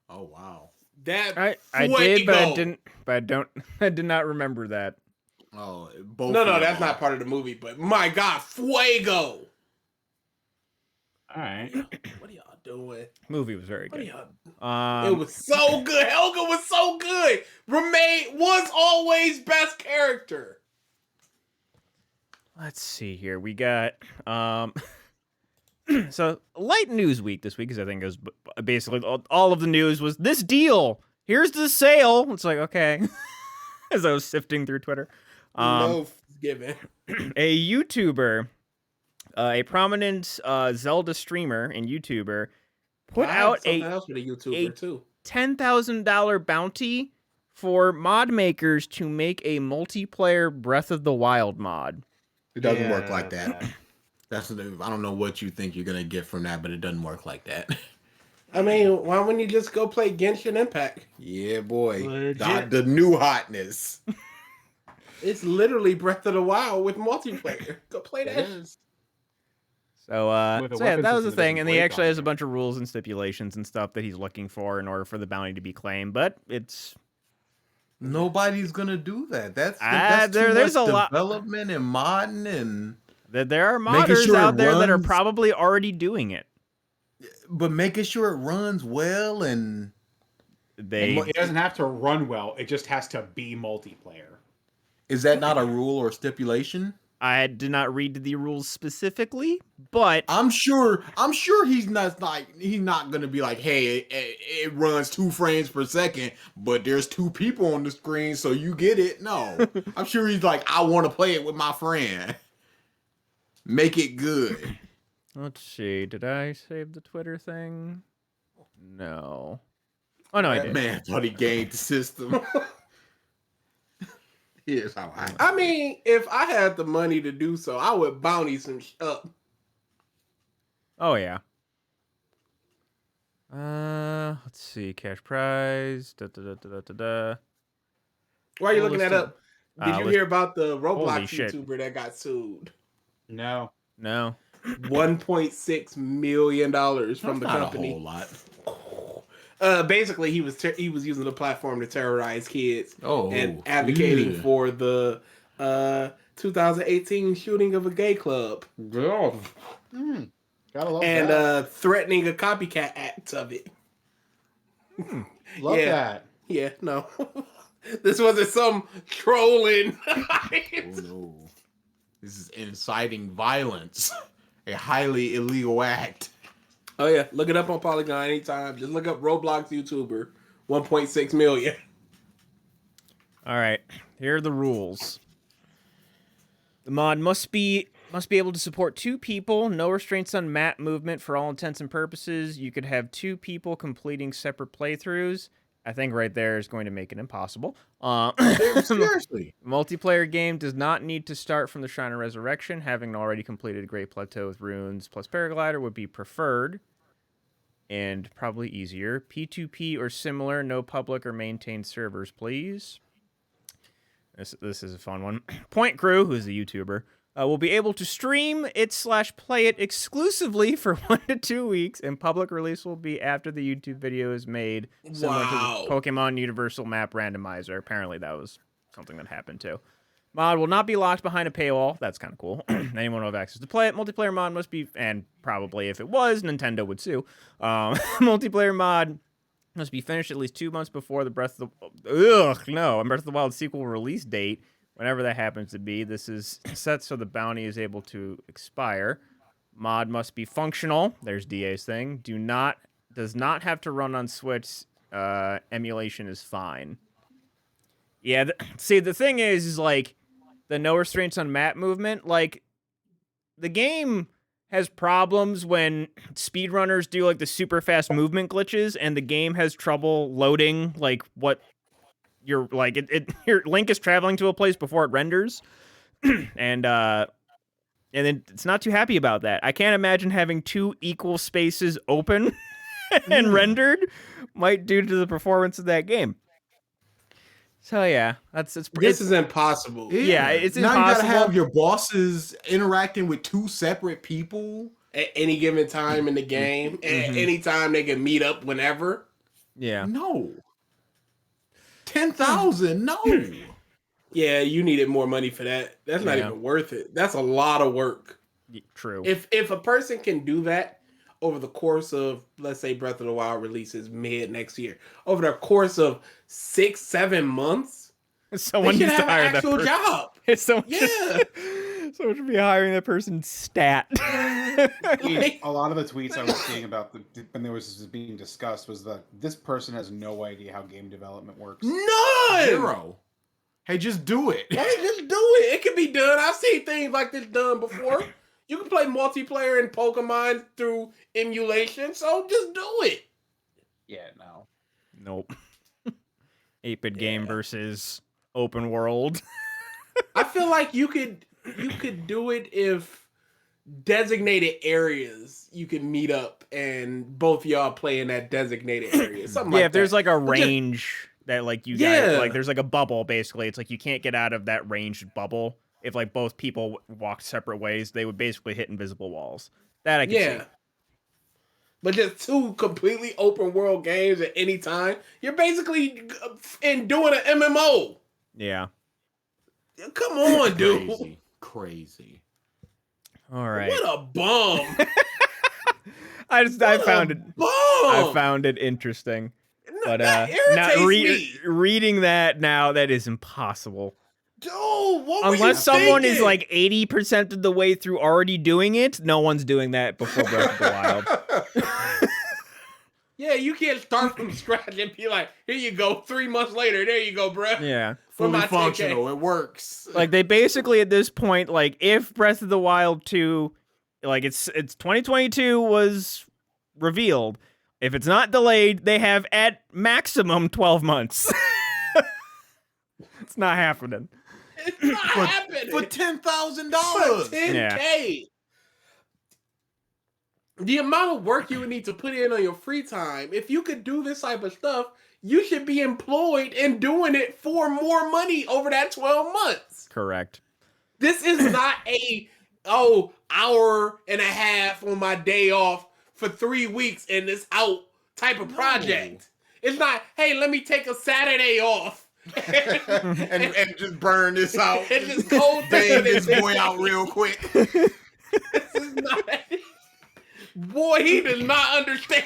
Oh wow. That I did, but I Fuego. didn't. But I don't. I did not remember that. Oh, both. No, of that's y'all. not part of the movie. But my God, Fuego. All right. What are y'all doing? Movie was very What are good. y'all? It Um, was so good. Helga was so good. Was always best character. let's see here. We got so light news week this week, because I think it was basically all of the news was this deal. Here's the sale. It's like, okay. As I was sifting through Twitter, No given. a YouTuber, a prominent Zelda streamer and YouTuber, put I have out something a else with a YouTuber too. $10,000 bounty for mod makers to make a multiplayer Breath of the Wild mod. It doesn't work like Yeah, that. That's I don't know what you think you're gonna get from that, but it doesn't work like that. I mean, why wouldn't you just go play Genshin Impact? Yeah, boy. Legit. The new hotness. It's literally Breath of the Wild with multiplayer. Go play that. So, With a so yeah, weapon that was the system that thing, doesn't and he break actually on has a you. bunch of rules and stipulations and stuff that he's looking for in order for the bounty to be claimed. But it's Nobody's gonna do that. That's there's too a much lot- development and modding and there are Making modders sure it out there that are runs. probably already doing it. but making sure it runs well and They It doesn't have to run well. It just has to be multiplayer. is that not a rule or stipulation? I did not read the rules specifically, but I'm sure he's not gonna be like, hey, it runs 2 frames per second, but there's 2 people on the screen, so you get it. No, I'm sure he's like, I want to play it with my friend. Make it good. let's see. Did I save the Twitter thing? No. Oh no, I That did. man thought he gamed the system. Here's how I mean, if I had the money to do so, I would bounty some up. Oh yeah. Let's see. Cash prize. Da, da, da, da, da, da, da. Why are you Well, looking that listen, up? Did you listen- hear about the Holy Roblox shit. YouTuber that got sued? No. No. $1.6 million from the not company. a whole lot. Basically, he was using the platform to terrorize kids Oh, and advocating yeah. for the 2018 shooting of a gay club Girl. Gotta love and that. threatening a copycat act of it. Love yeah. that. Yeah, no, this wasn't some trolling. Oh no. This is inciting violence. A highly illegal act. Oh yeah, look it up on Polygon anytime. Just look up Roblox YouTuber, 1.6 million. All right. Here are the rules. The mod must be able to support 2 people. No restraints on map movement for all intents and purposes. You could have 2 people completing separate playthroughs. I think right there is going to make it impossible. Seriously. Multiplayer game does not need to start from the Shrine of Resurrection. Having already completed Great Plateau with runes plus Paraglider would be preferred and probably easier. P2P or similar, no public or maintained servers, please. This is a fun one. Point Crew, who's a YouTuber, will be able to stream it/play it exclusively for 1 to 2 weeks, and public release will be after the YouTube video is made, similar Wow. to the Pokemon Universal Map Randomizer. Apparently that was something that happened too. Mod will not be locked behind a paywall. That's kind of cool. Anyone who have access to play it. Multiplayer mod must be, and probably if it was, Nintendo would sue. Multiplayer mod must be finished at least 2 months before the Breath of the Wild sequel release date, whenever that happens to be. This is set so the bounty is able to expire. Mod must be functional. There's DA's thing. Does not have to run on Switch. Emulation is fine. Yeah, see, the thing is like, the no restraints on map movement, like, the game has problems when speedrunners do, like, the super fast movement glitches, and the game has trouble loading, like, what you're, like, your Link is traveling to a place before it renders, and, and then it's not too happy about that. I can't imagine having 2 equal spaces open and rendered might due to the performance of that game. So yeah, this is impossible. Yeah, it's now impossible. you gotta have your bosses interacting with 2 separate people at any given time in the game. At any time they can meet up whenever. Yeah. No. 10,000. No. Yeah, you needed more money for that. That's not even worth it. That's a lot of work. True. If a person can do that over the course of, let's say, Breath of the Wild releases mid next year, over the course of 6-7 months, someone they needs to have hire an actual that job. Someone should be hiring that person's stat. A lot of the tweets I was seeing about when there was being discussed was that this person has no idea how game development works. None. 0. Hey, just do it. Hey, just do it. It can be done. I've seen things like this done before. You can play multiplayer in Pokemon through emulation, so just do it. Yeah, no. Nope. 8-bit game versus open world. I feel like you could do it if designated areas you could meet up and both y'all play in that designated area. Something like that. If there's like a range that like you guys like there's like a bubble basically. It's like you can't get out of that ranged bubble. If like both people walked separate ways, they would basically hit invisible walls. That I can see. But just 2 completely open world games at any time, you're basically doing an MMO. Yeah. Come on, dude. Crazy. All right. What a bum. I found it interesting. But that irritates me. Reading that now, that is impossible. Dude, what were Unless you someone thinking? is like 80% of the way through already doing it, no one's doing that before Breath of the Wild. Yeah, you can't start from scratch and be like, here you go, 3 months later, there you go, bro. Yeah. Fully functional. It works. Like they basically at this point, like if Breath of the Wild 2, like it's 2022 was revealed. If it's not delayed, they have at maximum 12 months. It's not happening. It's not happening. For $10,000. For $10K. The amount of work you would need to put in on your free time, if you could do this type of stuff, you should be employed and doing it for more money over that 12 months. Correct. This is not hour and a half on my day off for 3 weeks and it's out type of project. It's not, hey, let me take a Saturday off. and just burn this out. And just go bang this boy out real quick. This is not. Boy, he does not understand.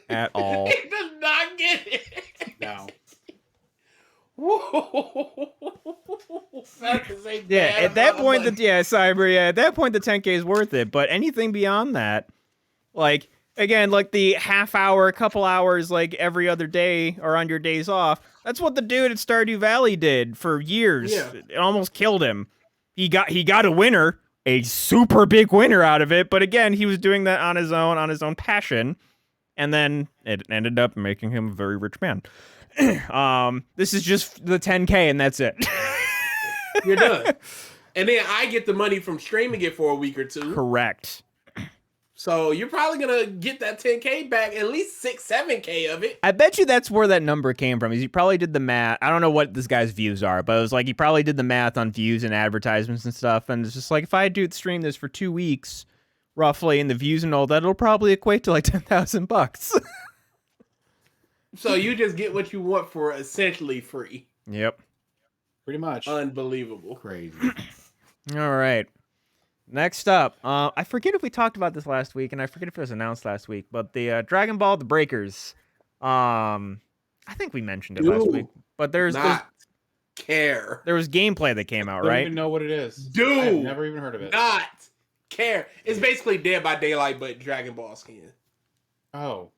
At all. He does not get it. No. At that point, at that point, the 10K is worth it. But anything beyond that, like, again, like the half hour, a couple hours, like every other day or on your days off, that's what the dude at Stardew Valley did for years. Yeah. It almost killed him. He got a winner, a super big winner out of it. But again, he was doing that on his own passion. And then it ended up making him a very rich man. This is just the 10K and that's it. You're done. And then I get the money from streaming it for a week or 2. Correct. So you're probably going to get that 10K back, at least 6-7K of it. I bet you that's where that number came from. Is he probably did the math. I don't know what this guy's views are, but it was like he probably did the math on views and advertisements and stuff. And it's just like, if I do stream this for 2 weeks, roughly, and the views and all that, it'll probably equate to like $10,000. So you just get what you want for essentially free. Yep. Pretty much. Unbelievable. Crazy. All right. Next up, I forget if we talked about this last week, and I forget if it was announced last week, but the Dragon Ball The Breakers. I think we mentioned it last week, but there was gameplay that came out, I don't right? even know what it is. Dude, I've never even heard of it. Not care. It's basically Dead by Daylight, but Dragon Ball skin. Oh.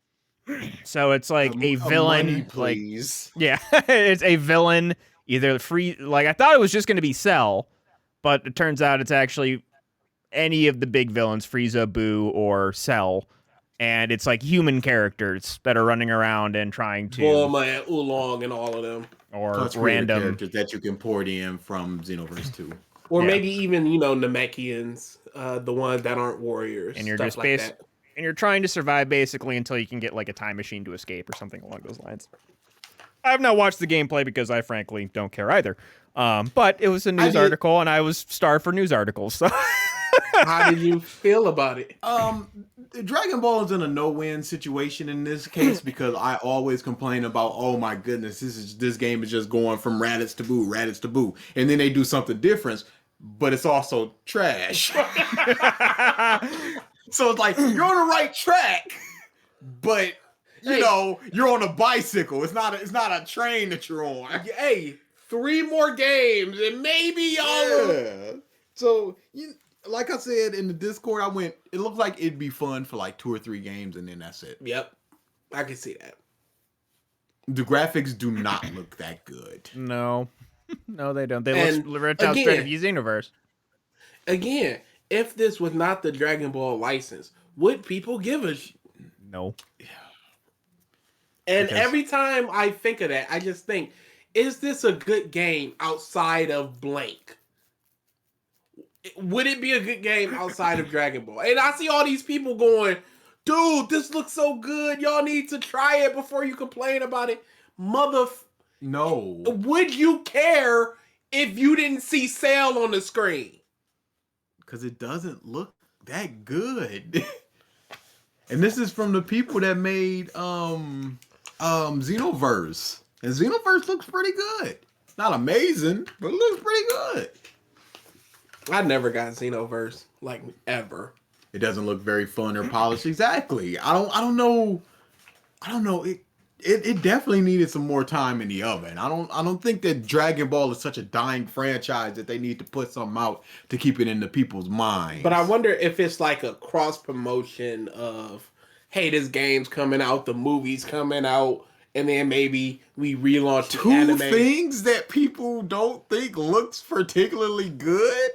So it's like a villain, money, please. yeah, it's a villain. Either free, like I thought it was just going to be Cell, but it turns out it's actually any of the big villains, Frieza, Boo, or Cell, and it's like human characters that are running around and trying to Bulma and Oolong and all of them, or Plus random characters that you can port in from Xenoverse 2. Or Yeah. maybe even, Namekians, the ones that aren't warriors. And you're stuff just like that. and you're trying to survive basically until you can get like a time machine to escape or something along those lines. I have not watched the gameplay because I frankly don't care either. But it was a news article, and I was starved for news articles. So. How did you feel about it? Dragon Ball is in a no-win situation in this case because I always complain about, oh my goodness, this game is just going from Raditz to Boo, and then they do something different, but it's also trash. So it's like you're on the right track, but you're on a bicycle. It's not a train that you're on. Hey, 3 more games and maybe y'all. Yeah. So like I said in the Discord, it looks like it'd be fun for like 2 or 3 games, and then that's it. Yep, I can see that. The graphics do not look that good. No, they don't. They look ripped out straight of Xenoverse. Again, if this was not the Dragon Ball license, would people give a No. And every time I think of that, I just think, is this a good game outside of blank? Would it be a good game outside of Dragon Ball? And I see all these people going, dude, this looks so good. Y'all need to try it before you complain about it. No. Would you care if you didn't see Cell on the screen? Because it doesn't look that good. And this is from the people that made Xenoverse. And Xenoverse looks pretty good. Not amazing, but it looks pretty good. I never got Xenoverse, like, ever. It doesn't look very fun or polished. Exactly. I don't know. It definitely needed some more time in the oven. I don't think that Dragon Ball is such a dying franchise that they need to put something out to keep it into people's minds. But I wonder if it's like a cross promotion of, hey, this game's coming out, the movie's coming out, and then maybe we relaunch the anime. 2 things that people don't think looks particularly good.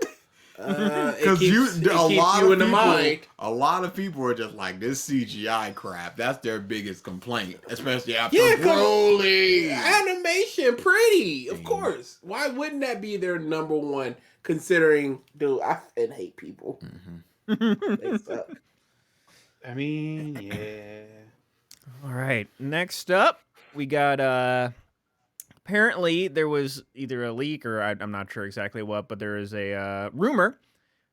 Because a lot of people are just like, this CGI crap. That's their biggest complaint, especially after Broly. Animation pretty, of course. Why wouldn't that be their number one? Considering, dude, I hate people. They suck. I mean, yeah. All right. Next up, we got apparently there was either a leak or I'm not sure exactly what, but there is a rumor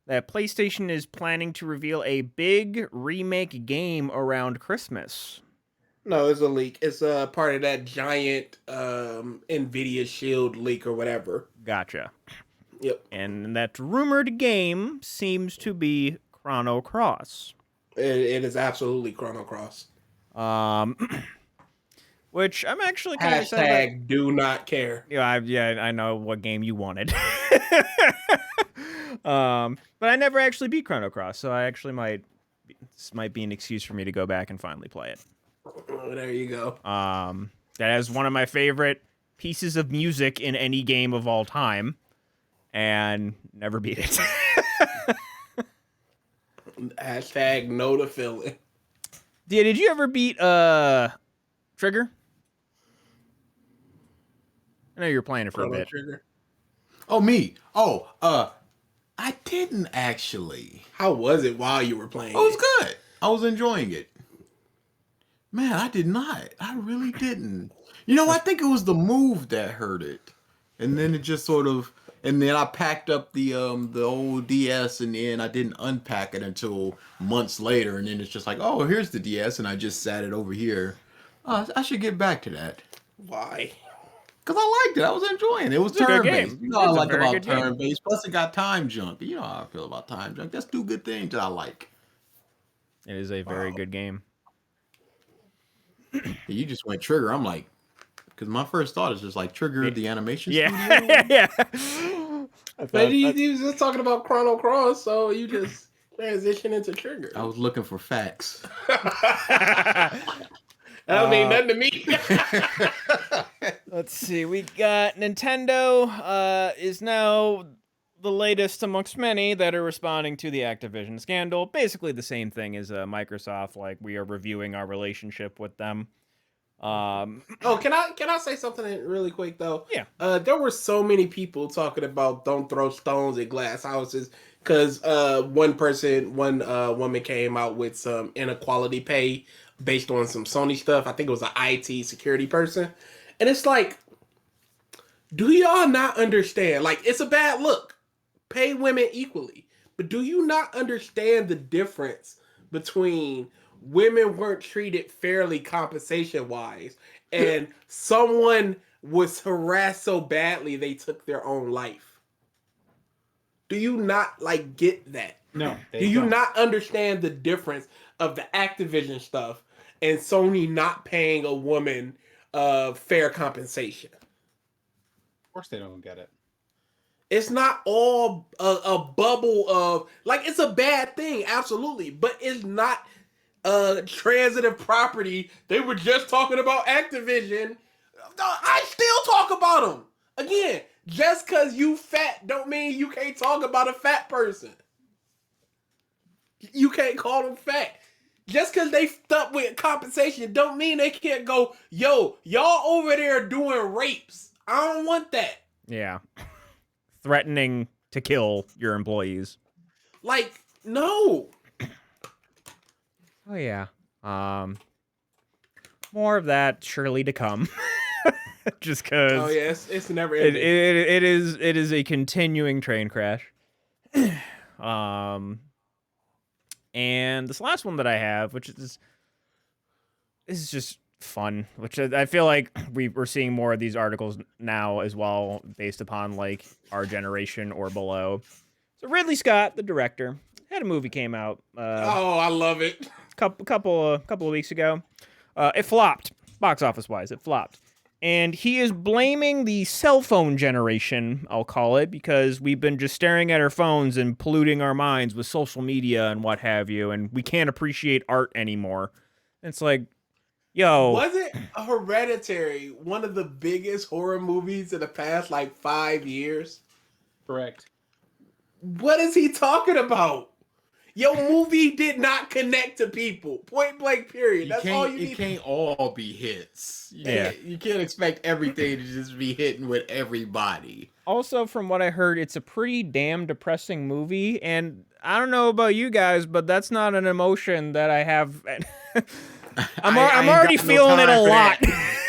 that PlayStation is planning to reveal a big remake game around Christmas. No, it's a leak. It's a part of that giant NVIDIA Shield leak or whatever. Gotcha. Yep. And that rumored game seems to be Chrono Cross. It is absolutely Chrono Cross. Which I'm actually kind of excited about. Do not care. Yeah, I know what game you wanted. But I never actually beat Chrono Cross, so I actually this might be an excuse for me to go back and finally play it. Oh, there you go. That is one of my favorite pieces of music in any game of all time, and never beat it. Hashtag no to feeling. Yeah, did you ever beat Trigger? I know you were playing it for a bit. Trigger. Oh, me. Oh, I didn't actually. How was it while you were playing? It was good. I was enjoying it. Man, I did not. I really didn't. I think it was the move that hurt it. And then it just sort of, and then I packed up the old DS, and then I didn't unpack it until months later, and then it's just like, oh, here's the DS, and I just sat it over here. I should get back to that. Why? Because I liked it. I was enjoying it. It was turn-based. You know I like about turn-based. Plus it got time jump. You know how I feel about time jump. That's 2 good things that I like. It is a very good game. You just went Trigger. I'm like, because my first thought is just like Trigger the animation studio. Yeah. But he was just talking about Chrono Cross, so you just transition into Trigger. I was looking for facts. That don't mean nothing to me. Let's see. We got Nintendo is now the latest amongst many that are responding to the Activision scandal. Basically the same thing as Microsoft. Like, we are reviewing our relationship with them. Oh, can I say something really quick though? Yeah. There were so many people talking about don't throw stones at glass houses because one woman came out with some inequality pay based on some Sony stuff. I think it was an IT security person, and it's like, do y'all not understand? Like, it's a bad look. Pay women equally, but do you not understand the difference between women weren't treated fairly compensation wise and someone was harassed so badly they took their own life? Do you not like get that? No, Do you not understand the difference of the Activision stuff and Sony not paying a woman fair compensation? Of course they don't get it. It's not all a bubble of like, it's a bad thing, absolutely, but it's not transitive property. They were just talking about Activision. I still talk about them. Again, just because you fat don't mean you can't talk about a fat person. You can't call them fat. Just because they stuck with compensation don't mean they can't go, yo, y'all over there doing rapes. I don't want that. Yeah. Threatening to kill your employees. Like, no. Oh yeah. More of that surely to come. Just because. Oh yes, it's never ending. It is a continuing train crash. And this last one that I have, which is just fun, which I feel like we're seeing more of these articles now as well, based upon like our generation or below. So Ridley Scott, the director, had a movie came out. Oh, I love it. Couple of weeks ago. It flopped, box office wise. It flopped. And he is blaming the cell phone generation, I'll call it, because we've been just staring at our phones and polluting our minds with social media and what have you, and we can't appreciate art anymore. And it's like, yo. Wasn't Hereditary one of the biggest horror movies in the past, like, 5 years? Correct. What is he talking about? Your movie did not connect to people. Point blank, period. That's all you need. It can't all be hits. Yeah. You can't expect everything to just be hitting with everybody. Also, from what I heard, it's a pretty damn depressing movie, and I don't know about you guys, but that's not an emotion that I have. I'm already feeling it a lot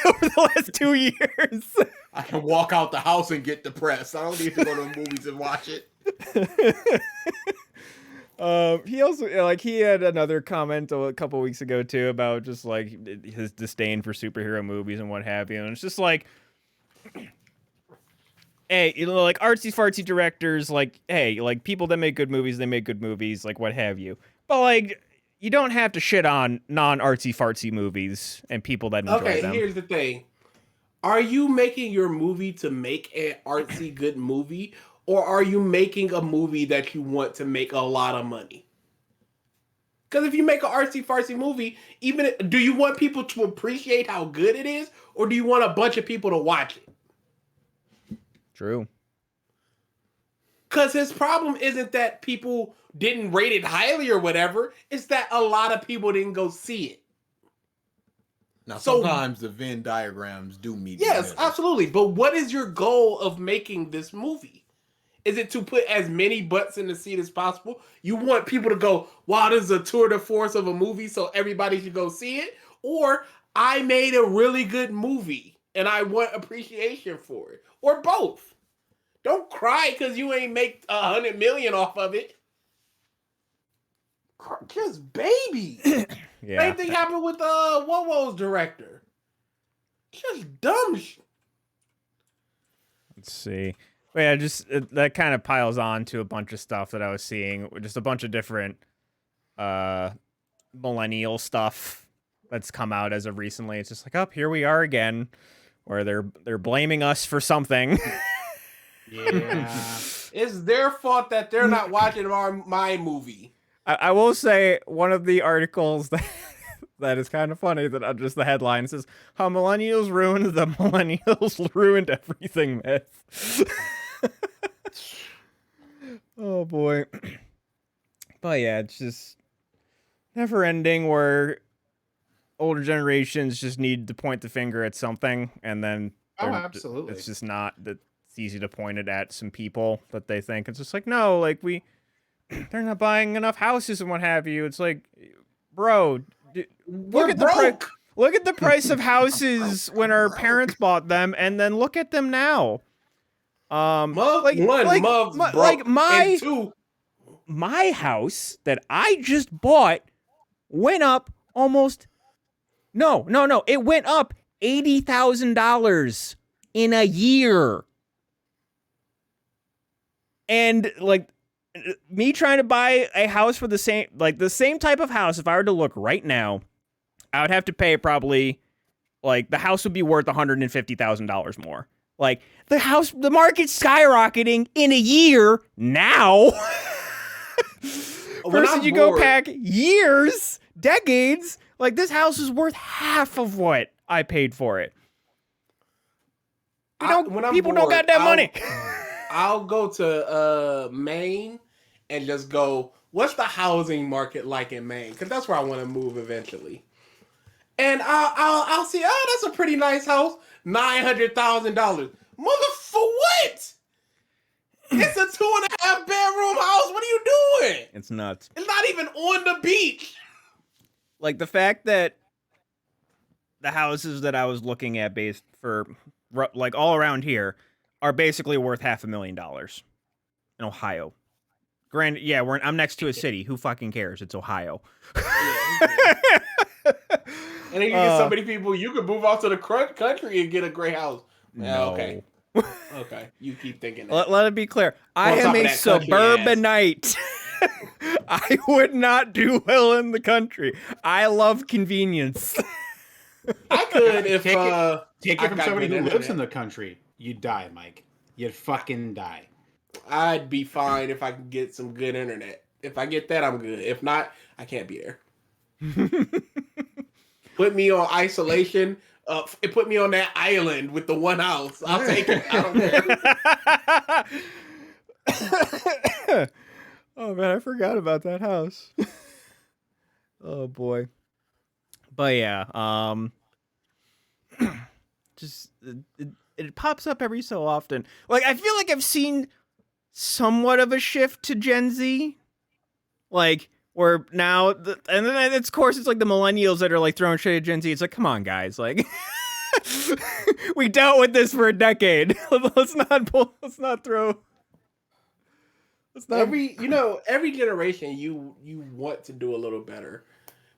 over the last 2 years. I can walk out the house and get depressed. I don't need to go to the movies and watch it. He also he had another comment a couple weeks ago too about just like his disdain for superhero movies and what have you, and it's just like, hey, like artsy fartsy directors, like, hey, like people that make good movies, they make good movies, like what have you, but like you don't have to shit on non-artsy fartsy movies and people that enjoy them. Okay, here's the thing: are you making your movie to make an artsy good movie? Or are you making a movie that you want to make a lot of money? Because if you make an artsy-fartsy movie, do you want people to appreciate how good it is? Or do you want a bunch of people to watch it? True. Because his problem isn't that people didn't rate it highly or whatever. It's that a lot of people didn't go see it. Now, sometimes the Venn diagrams do meet. Yes, absolutely. But what is your goal of making this movie? Is it to put as many butts in the seat as possible? You want people to go, wow, this is a tour de force of a movie, so everybody should go see it? Or I made a really good movie and I want appreciation for it? Or both. Don't cry because you ain't make $100 million off of it. Just baby. Yeah. Same thing happened with Wowo's director. Just dumb shit. Let's see. But yeah, that kind of piles on to a bunch of stuff that I was seeing. Just a bunch of different millennial stuff that's come out as of recently. It's just like, oh, here we are again, where they're blaming us for something. Yeah. It's their fault that they're not watching my movie. I will say one of the articles that is kind of funny, that just the headline says, how millennials ruined the millennials ruined everything myth. Oh boy. But yeah, it's just never ending, where older generations just need to point the finger at something, and then absolutely. it's just not that it's easy to point it at some people that they think it's just like, no, like they're not buying enough houses and what have you. It's like, bro, look at the price of houses when our parents bought them, and then look at them now. My house that I just bought went up almost. No. It went up $80,000 in a year. And like me trying to buy a house for the same type of house, if I were to look right now, I would have to pay probably like the house would be worth $150,000 more. Like the market's skyrocketing in a year now. Versus you go back years, decades, like this house is worth half of what I paid for it. People don't got that money. I'll go to Maine and just go, what's the housing market like in Maine? Because that's where I want to move eventually. And I'll see, that's a pretty nice house. $900,000. Mother, for what? It's a 2.5 bedroom house. What are you doing? It's nuts. It's not even on the beach. Like the fact that the houses that I was looking at based for like all around here are basically worth $500,000 in Ohio. Granted, yeah, I'm next to a city. Who fucking cares? It's Ohio. And then you get so many people, you could move out to the country and get a great house. No. Okay. Okay. You keep thinking that. Let it be clear. I am a suburbanite. I would not do well in the country. I love convenience. I could if take it from somebody who lives in the country. You'd die, Mike. You'd fucking die. I'd be fine if I could get some good internet. If I get that, I'm good. If not, I can't be there. Put me on isolation. It put me on that island with the one house. I'll take it. I don't care. Oh man, I forgot about that house. Oh boy. But yeah, just it pops up every so often. Like I feel like I've seen somewhat of a shift to Gen Z. Like where now, and then of course it's like the millennials that are like throwing shit at Gen Z. It's like, come on, guys, like we dealt with this for a decade. Let's not throw. Every generation you want to do a little better,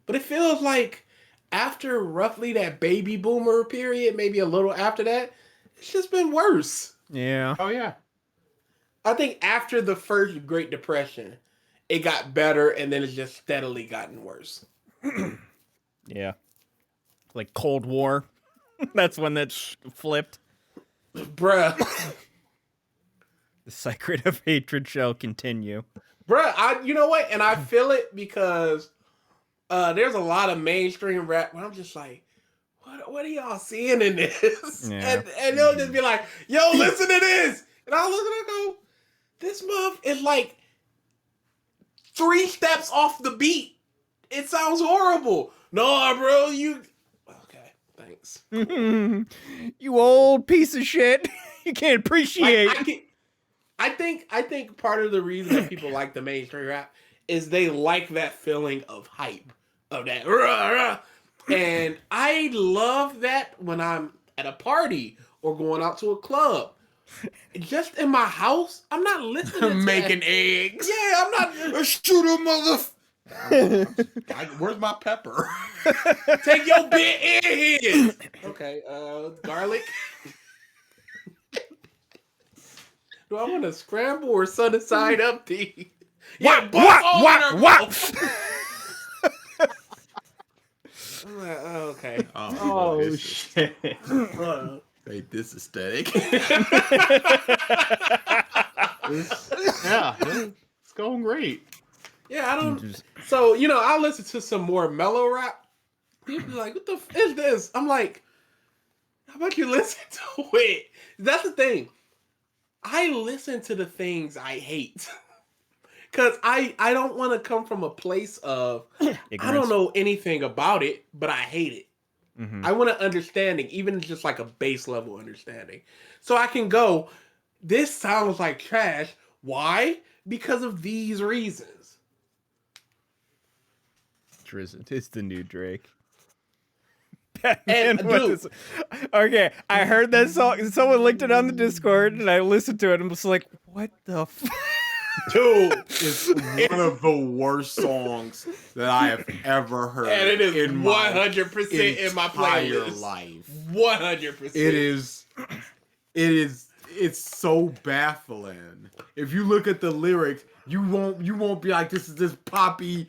but it feels like after roughly that baby boomer period, maybe a little after that, it's just been worse. Yeah. Oh yeah. I think after the first Great Depression, it got better, and then it's just steadily gotten worse. Yeah. Like Cold War. That's when that flipped. Bruh. The cycle of hatred shall continue. Bruh, you know what? And I feel it because there's a lot of mainstream rap where I'm just like, what are y'all seeing in this? Yeah. And they'll just be like, yo, listen to this. And I'll look at it and go, this muff is like 3 steps off the beat. It sounds horrible. No, bro, you... Okay, thanks. You old piece of shit. You can't appreciate... I think part of the reason that people like the mainstream rap is they like that feeling of hype. Of that... Rah, rah. And I love that when I'm at a party or going out to a club. Just in my house, I'm not listening to making eggs. Yeah, I'm not. Shoot a where's my pepper? Take your bit in. Okay, garlic. Do I want to scramble or sun side up tea? Yeah, what? I'm like, okay. Oh shit. Ain't this aesthetic? Yeah, it's going great. Yeah, I don't. So I'll listen to some more mellow rap. People be like, "What the f is this?" I'm like, "How about you listen to it?" That's the thing. I listen to the things I hate. Because I don't want to come from a place of, I don't know anything about it, but I hate it. Mm-hmm. I want an understanding, even just like a base level understanding. So I can go, this sounds like trash. Why? Because of these reasons. Drizzt, it's the new Drake. Batman, And, what dude, is... Okay, I heard that song. Someone linked it on the Discord, and I listened to it, and was like, what the f... dude, It's one of the worst songs that I have ever heard. and it is in 100% in my entire playlist. life. 100%. It's so baffling. If you look at the lyrics, you won't be like, this is this poppy.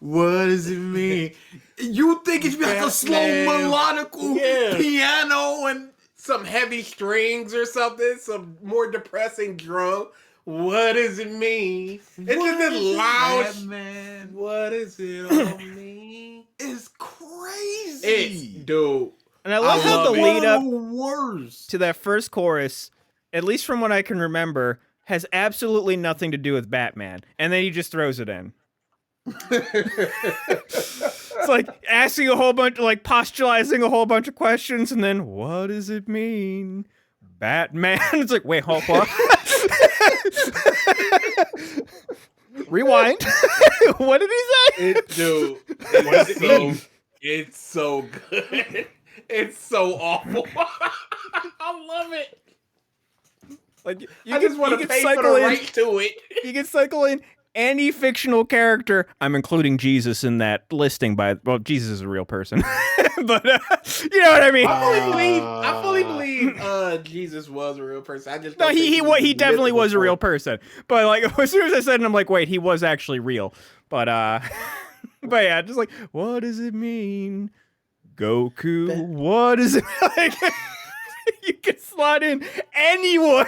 What does it mean? You think it's like a slow melodical piano and some heavy strings or something, some more depressing drum. What does it mean? It's just this loud. man. What does it all mean? It's crazy. It's dude. And I love how the love it. lead up worst. to that first chorus, at least from what I can remember, has absolutely nothing to do with Batman. And then he just throws it in. It's like asking a whole bunch, like postulizing a whole bunch of questions, and then what does it mean, Batman? It's like, wait, hold on. Rewind. What did he say? It's so good. It's so awful. I love it. Like I just want to pay for the right to it. You can cycle in any fictional character. I'm including Jesus in that listing. Well, Jesus is a real person, but you know what I mean. I fully believe Jesus was a real person. I just No, don't he definitely was a real person. But like as soon as I said it, I'm like, wait, he was actually real. But but yeah, just like, what does it mean, Goku? What is it like? You can slot in anyone.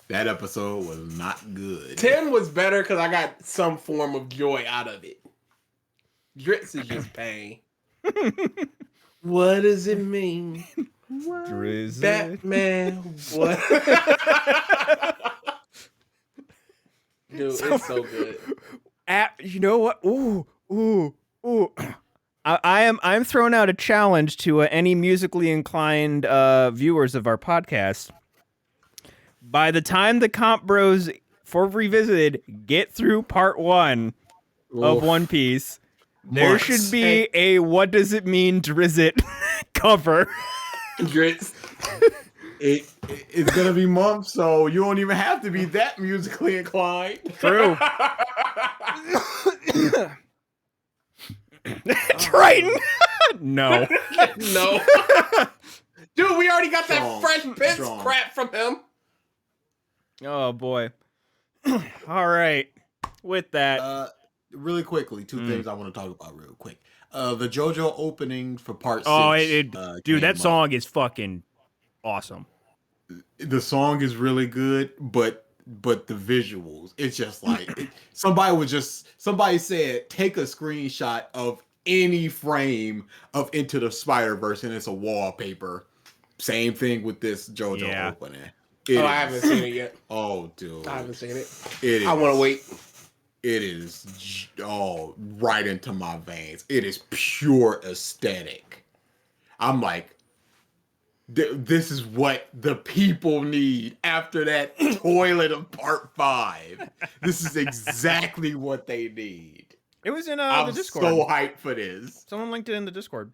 That episode was not good. 10 was better because I got some form of joy out of it. Drizzt is just pain. What does it mean? Drizzt. Batman, what? Dude, it's so good. You know what? Ooh. I'm throwing out a challenge to any musically inclined viewers of our podcast. By the time the Comp Bros for Revisited get through part 1 of One Piece, there should be a What Does It Mean Drizzt cover. Drizzt. It's gonna be months, so you don't even have to be that musically inclined. True. Triton. No. No. Dude, we already got that Fresh Prince crap from him. Oh boy. All right. With that, really quickly, two things I want to talk about real quick. The JoJo opening for part 6. Oh, dude, that song is fucking awesome. The song is really good, but the visuals, it's just like somebody said take a screenshot of any frame of Into the Spider-Verse and it's a wallpaper. Same thing with this JoJo opening. I haven't seen it yet. Oh, dude. I haven't seen it. It is. I want to wait. It is right into my veins. It is pure aesthetic. I'm like, this is what the people need after that toilet of part 5. This is exactly what they need. It was in the I'm Discord. so hyped for this. Someone linked it in the Discord.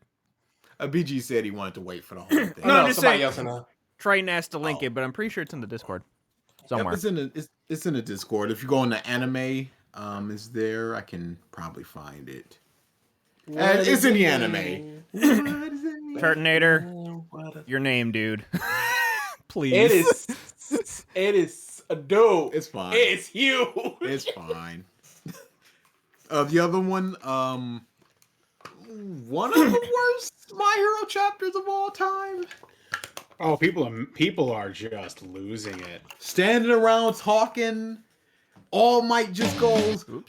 BG said he wanted to wait for the whole thing. No, I'm just somebody saying. else in the... Triton asked to link it, but I'm pretty sure it's in the Discord somewhere. Yep, it's in the Discord. If you go on the anime, is there? I can probably find it. It's in the anime. Turtonator, your name, dude. Please. It is, dude. It's fine. It's huge. It's fine. The other one, one of the worst My Hero chapters of all time. Oh, people are just losing it. Standing around talking. All Might just goes, they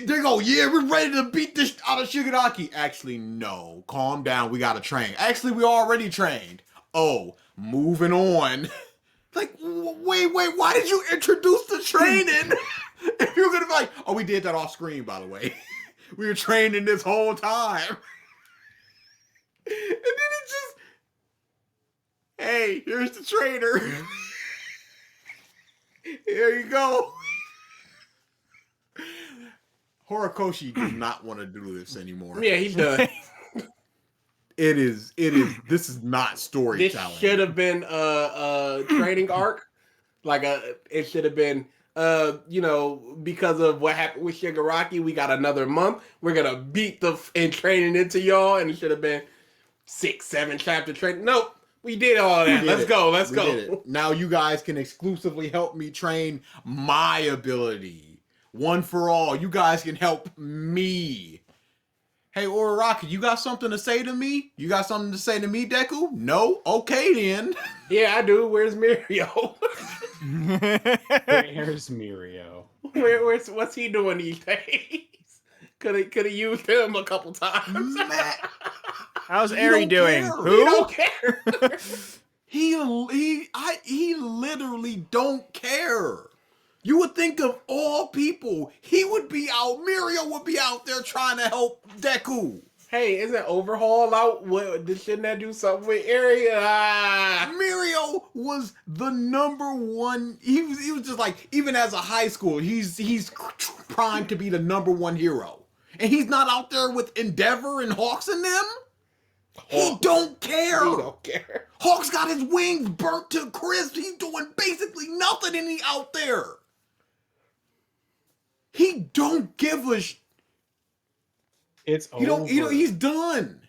go, yeah, we're ready to beat this out of Shigaraki. Actually, no. Calm down. We got to train. Actually, we already trained. Oh, moving on. Like, wait, why did you introduce the training? If you're gonna be like, oh, we did that off screen, by the way. We were training this whole time. And then it just, hey, here's the trainer. Here you go. Horikoshi does not want to do this anymore. Yeah, he's done. It is, this is not storytelling. This should have been a training arc. Like, it should have been, because of what happened with Shigaraki, we got another month. We're going to beat and training into y'all, and it should have been 6-7 chapter training. Nope. We did all that. Let's go. Let's go. Now you guys can exclusively help me train my ability. One for all. You guys can help me. Hey, Uraraka, you got something to say to me? You got something to say to me, Deku? No? Okay, then. Yeah, I do. Where's Mirio? Where's Mirio? What's he doing these days? Could have used him a couple times. How's Eri doing? Care. Who? He don't care. He literally don't care. You would think of all people, he would be out, Mirio would be out there trying to help Deku. Hey, isn't Overhaul out? Shouldn't that do something with Eri? Mirio was the number one. He was just like, even as a high school, he's primed to be the number one hero. And he's not out there with Endeavor and Hawks and them. He don't care. He don't care. Hawks got his wings burnt to crisp. He's doing basically nothing and he out there. He don't give a It's over. He's done.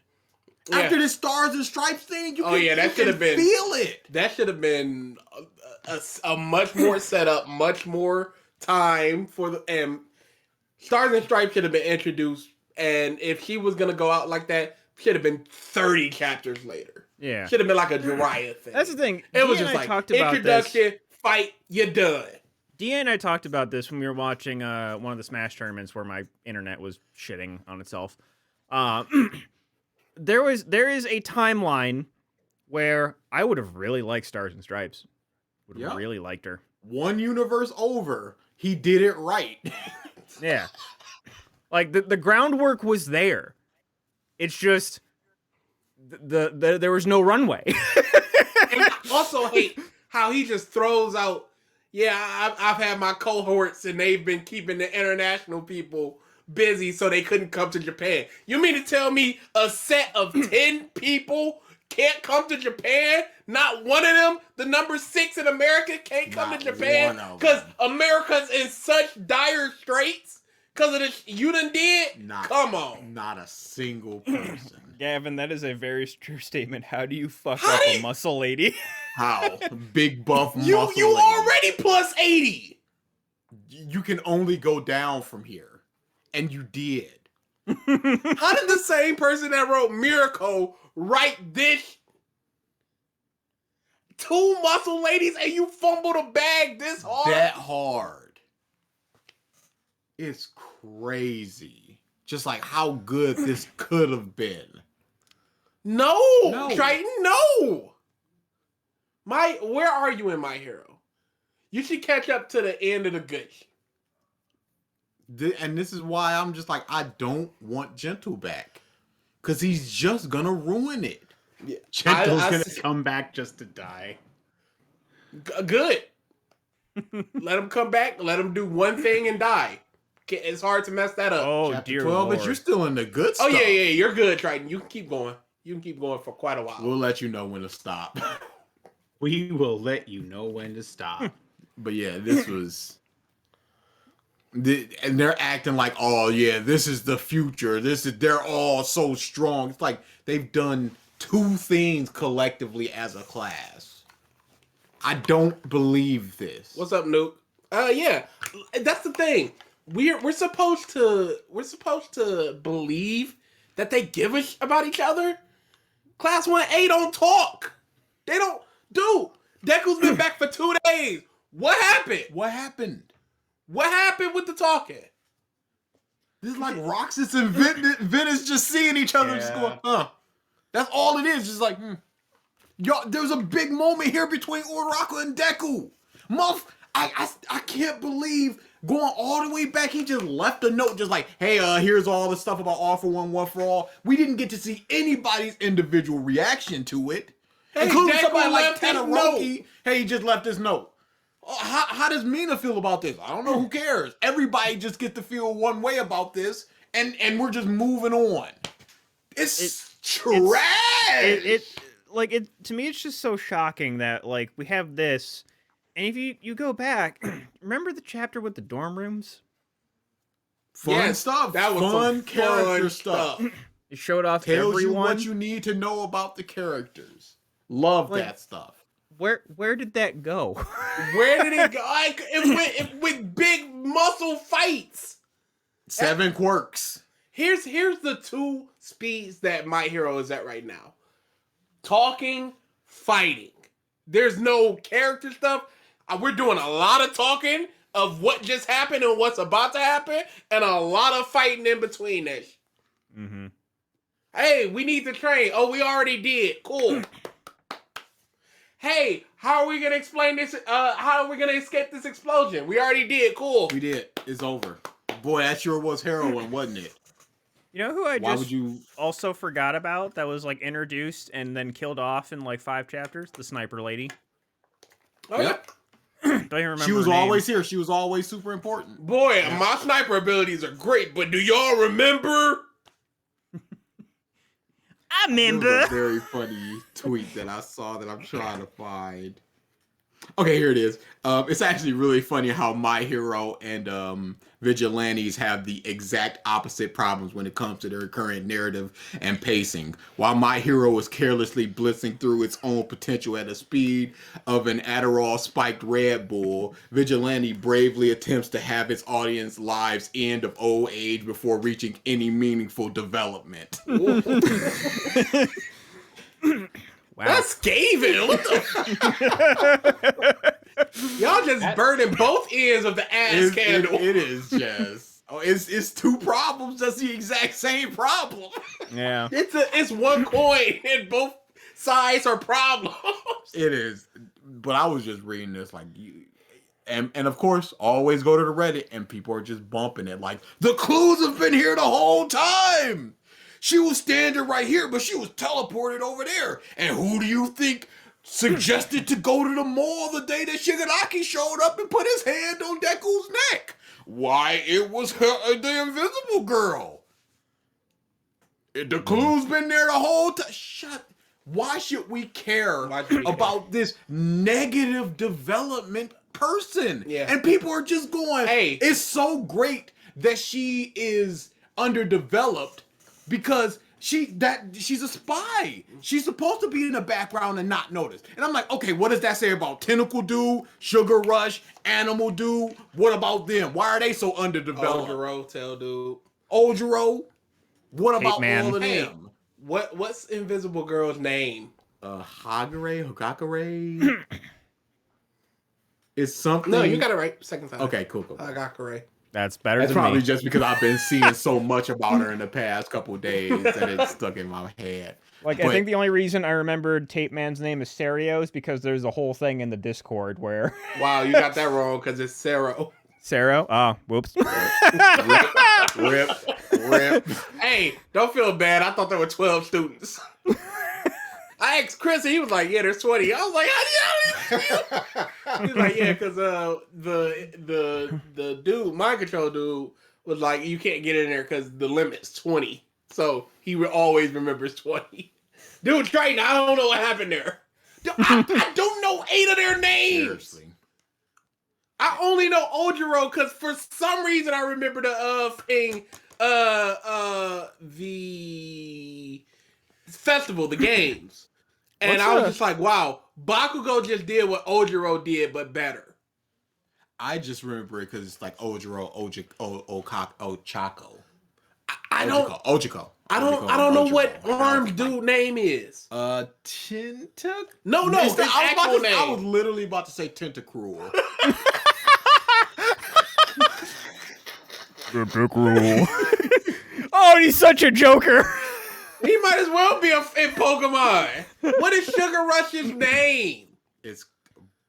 Yeah. After this Stars and Stripes thing, you that should have been. Feel it. That should have been a much more setup, much more time for and Stars and Stripes should have been introduced. And if she was gonna go out like that, should have been 30 chapters later. Yeah, should have been like a Jiraiya thing. that's the thing. It was Dia just and I like talked about introduction, this. fight, you're done. Dia and I talked about this when we were watching one of the Smash tournaments where my internet was shitting on itself. There is a timeline where I would have really liked Stars and Stripes. Would have really liked her. One universe over, he did it right. Yeah, like the groundwork was there. It's just there was no runway. And I also hate how he just throws out. Yeah, I've had my cohorts and they've been keeping the international people busy so they couldn't come to Japan. You mean to tell me a set of 10 people can't come to Japan? Not one of them, the number 6 in America, can't come to Japan because America's in such dire straits because of this you done did? Come on. Not a single person. Gavin, that is a very true statement. How do you fuck up a muscle lady? How? Big buff muscle You lady. already plus 80. You can only go down from here. And you did. How did the same person that wrote Miracle write this? 2 muscle ladies and you fumbled a bag this hard? That hard. It's crazy. Just like how good this could have been. No. Triton, no. Where are you in My Hero? You should catch up to the end of the good shit. And this is why I'm just like, I don't want Gentle back. Because he's just going to ruin it. Yeah. Gentle's going to come back just to die. Good. Let him come back. Let him do one thing and die. It's hard to mess that up. Oh, Chapter dear 12, Lord. but you're still in the good Oh, stuff. yeah, you're good, Triton. You can keep going. You can keep going for quite a while. We'll let you know when to stop. We will let you know when to stop. But yeah, this was... And they're acting like, oh yeah, this is the future. They're all so strong. It's like they've done 2 things collectively as a class. I don't believe this. What's up, Nuke? Yeah, that's the thing. We're supposed to believe that they give a about each other. Class 1A don't talk. They don't. Dude, Deku's been back for 2 days. What happened? What happened? What happened with the talking? This is like Roxas and Venice just seeing each other and just going, huh. That's all it is. Just like, Y'all, there's a big moment here between Uraraka and Deku. I can't believe going all the way back, he just left a note just like, hey, here's all the stuff about All for One for All. We didn't get to see anybody's individual reaction to it. Hey, including Deku somebody like left his Todoroki. Hey, he just left his note. How does Mina feel about this? I don't know. Who cares? Everybody just gets to feel one way about this, and we're just moving on. It's trash. To me, it's just so shocking that like we have this, and if you go back, remember the chapter with the dorm rooms? Fun stuff. That was fun character stuff. It showed off Tells everyone. you what you need to know about the characters. Love that stuff. Where did that go? Where did it go? It went with big muscle fights. 7 quirks. Here's the 2 speeds that My Hero is at right now. Talking, fighting. There's no character stuff. We're doing a lot of talking of what just happened and what's about to happen, and a lot of fighting in between that. Mm-hmm. Hey, we need to train. Oh, we already did. Cool. Hey, how are we gonna explain this? How are we gonna escape this explosion? We already did. Cool. We did. It's over. Boy, that sure was heroin, wasn't it? You know who I also forgot about that was like introduced and then killed off in like 5 chapters? The sniper lady. Oh, yep. Don't even remember. She was her name. always here. She was always super important. Boy, my sniper abilities are great, but do y'all remember? I remember. There was a very funny tweet that I saw that I'm trying to find. Okay, here it is. It's actually really funny how My Hero and Vigilantes have the exact opposite problems when it comes to their current narrative and pacing. While My Hero is carelessly blitzing through its own potential at the speed of an Adderall-spiked Red Bull, Vigilante bravely attempts to have its audience lives end of old age before reaching any meaningful development. Wow. That's scathing. What the Y'all just burning both ends of the ass candle. It is just. It's 2 problems. That's the exact same problem. Yeah. It's one coin and both sides are problems. It is. But I was just reading this like and of course, always go to the Reddit and people are just bumping it like the clues have been here the whole time. She was standing right here, but she was teleported over there. And who do you think suggested to go to the mall the day that Shigaraki showed up and put his hand on Deku's neck? Why, it was her, the Invisible Girl. The clue's been there the whole time. Why should we care about this negative development person? Yeah. And people are just going, hey, it's so great that she is underdeveloped. Because she's a spy. She's supposed to be in the background and not noticed. And I'm like, okay, what does that say about Tentacle Dude, Sugar Rush, Animal Dude? What about them? Why are they so underdeveloped? Ojiro, Tail Dude. Ojiro? What about Man. all of Hey, them? What's Invisible Girl's name? Hagakure? It's something. No, you got it right. Second time. Okay, cool. Hagakure. That's better That's than probably me. just because I've been seeing so much about her in the past couple of days that it's stuck in my head. I think the only reason I remembered Tape Man's name is Serio is because there's a whole thing in the Discord where... Wow, you got that wrong because it's Sarah. Sero? Oh, whoops. Rip. Hey, don't feel bad. I thought there were 12 students. I asked Chris, and he was like, "Yeah, there's 20." I was like, "How do you?" He's like, "Yeah, because the dude, mind control dude, was like, you can't get in there because the limit's 20. So he always remembers 20. Dude, Triton, I don't know what happened there. I don't know 8 of their names. Seriously. I only know Ojiro because for some reason I remember the thing, the festival, the games. And I was just like, wow, Bakugo just did what Ojiro did, but better. I just remember it because it's like Ojiro, Ochako. I don't Ojiko. I don't know what armed dude name is. Tentac? No, his actual name. I was literally about to say Tentacruel. Oh, he's such a joker. He might as well be in Pokemon. What is Sugar Rush's name? It's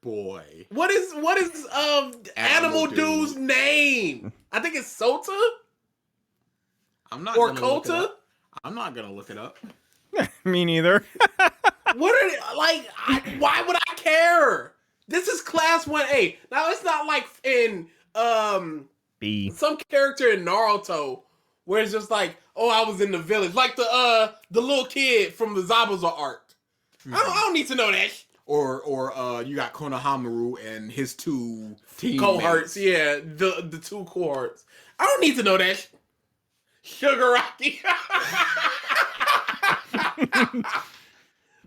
boy. What is Animal Dude's name? I think it's Sota I'm not or gonna look it Kota. up. I'm not gonna look it up. Me neither. What are they, like? Why would I care? This is Class 1A. Now it's not like in B. some character in Naruto where it's just like, oh, I was in the village, like the little kid from the Zabuza arc. I don't need to know that. Or you got Konohamaru and his two Cohorts, yeah, the two cohorts. I don't need to know that. Sugaraki.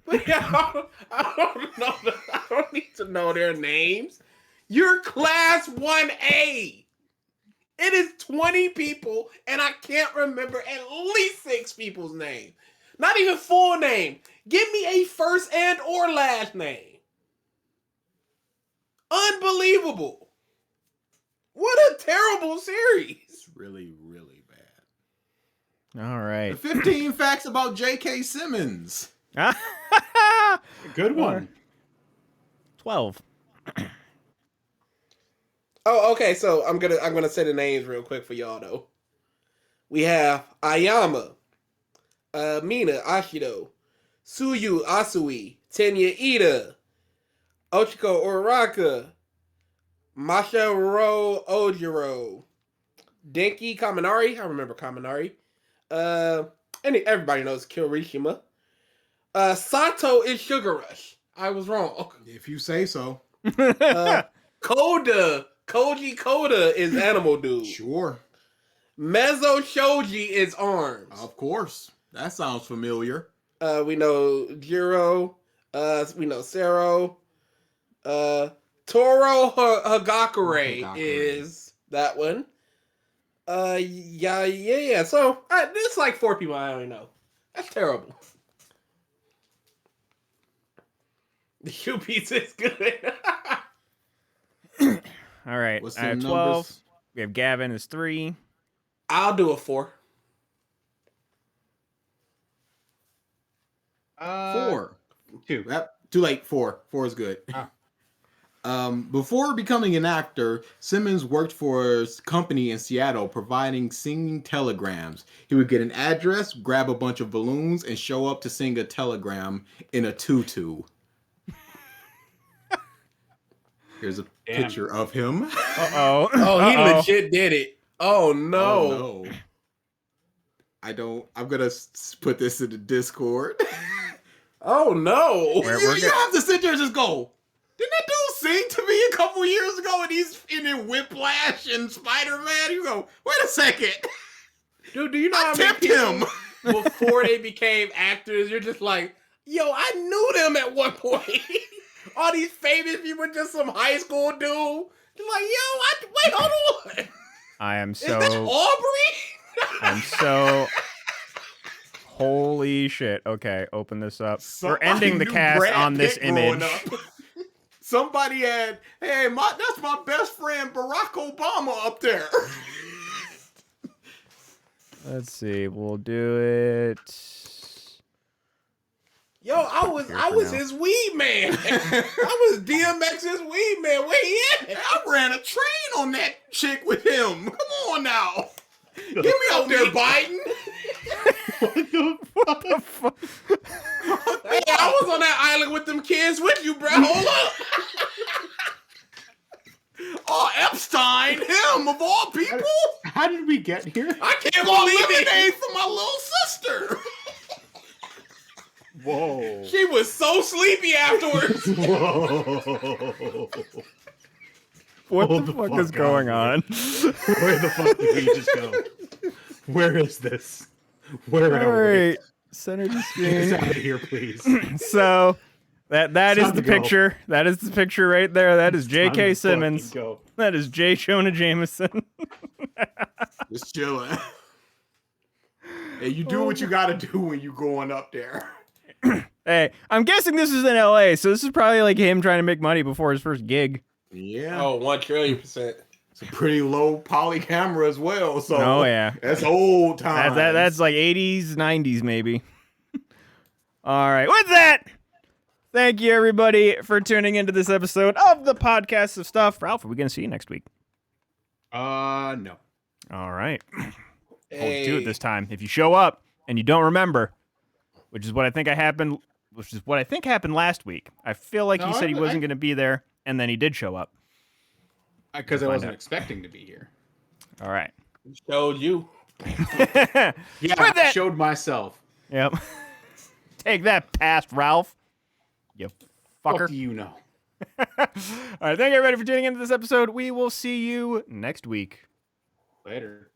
But yeah, I don't need to know their names. You're Class 1A. It is 20 people, and I can't remember at least 6 people's names. Not even full name. Give me a first and or last name. Unbelievable. What a terrible series. It's really, really bad. All right. The 15 facts about J.K. Simmons. Good one. 12. Oh, okay. So I'm gonna say the names real quick for y'all though. We have Ayama, Mina Ashido, Suyu Asui, Tenya Ida, Ochiko Uraraka, Masahiro Ojiro, Denki Kaminari. I remember Kaminari. And everybody knows Kirishima. Sato is Sugar Rush. I was wrong. If you say so. Koji Koda is Animal Dude. Sure. Mezzo Shoji is Arms. Of course. That sounds familiar. We know Jiro. We know Sero. Toro Hagakure is that one. Yeah. So it's like 4 people I don't know. That's terrible. The Q pizza is good. All right. What's I the have 12. numbers? We have Gavin is 3. I'll do a 4. 4. 2. Yep. Too late. 4. 4 is good. Ah. Before becoming an actor, Simmons worked for a company in Seattle providing singing telegrams. He would get an address, grab a bunch of balloons, and show up to sing a telegram in a tutu. Here's a picture of him. Uh-oh. Oh, he legit did it. Oh no. Oh, no. I'm gonna put this in the Discord. Oh no. You have to sit there and just go, didn't that dude sing to me a couple years ago and he's in Whiplash and Spider-Man? You go, wait a second. Dude, do you know I how many tipped people him. before they became actors? You're just like, yo, I knew them at one point. All these famous people, just some high school dude. You're like, yo, wait, hold on. I am Is that so... Aubrey? I'm so... Holy shit. Okay, open this up. We're Somebody ending the knew cast Brad on this Pitt growing image. up. Somebody had, hey, that's my best friend Barack Obama up there. Let's see. We'll do it... Yo, I was his weed man. I was DMX's weed man. Where he at? I ran a train on that chick with him. Come on now. Get me up there, Biden. What the fuck? Hey, I was on that island with them kids with you, bro. Hold up. Oh, Epstein, him of all people. How did we get here? I can't Got believe lemonade it. for my little sister. Whoa. She was so sleepy afterwards. Whoa. What Hold the the fuck is fuck going on, on? Where the fuck did we just go? Where is this? Where All are we? right. Center the Get us screen. out of here, please. So that is time the to go. picture. That is the picture right there. That is Time to J.K. fucking Simmons. go. That is J. Shona Jameson. Just chilling. Hey, you do what you gotta do when you going up there. Hey, I'm guessing this is in L.A., so this is probably like him trying to make money before his first gig. Yeah. Oh, 1,000,000,000%. It's a pretty low poly camera as well. So Oh, yeah. that's old time. That's like 80s, 90s maybe. All right. With that, thank you, everybody, for tuning into this episode of the Podcast of Stuff. Ralph, are we going to see you next week? No. All right. Hey. Hold you to it this time. If you show up and you don't remember, which is what I think happened last week. I feel like he said he wasn't going to be there, and then he did show up. Because I wasn't expecting to be here. All right. Showed you. Yeah, I showed myself. Yep. Take that, past Ralph. You fucker. Fuck you know. All right. Thank you, everybody, for tuning into this episode. We will see you next week. Later.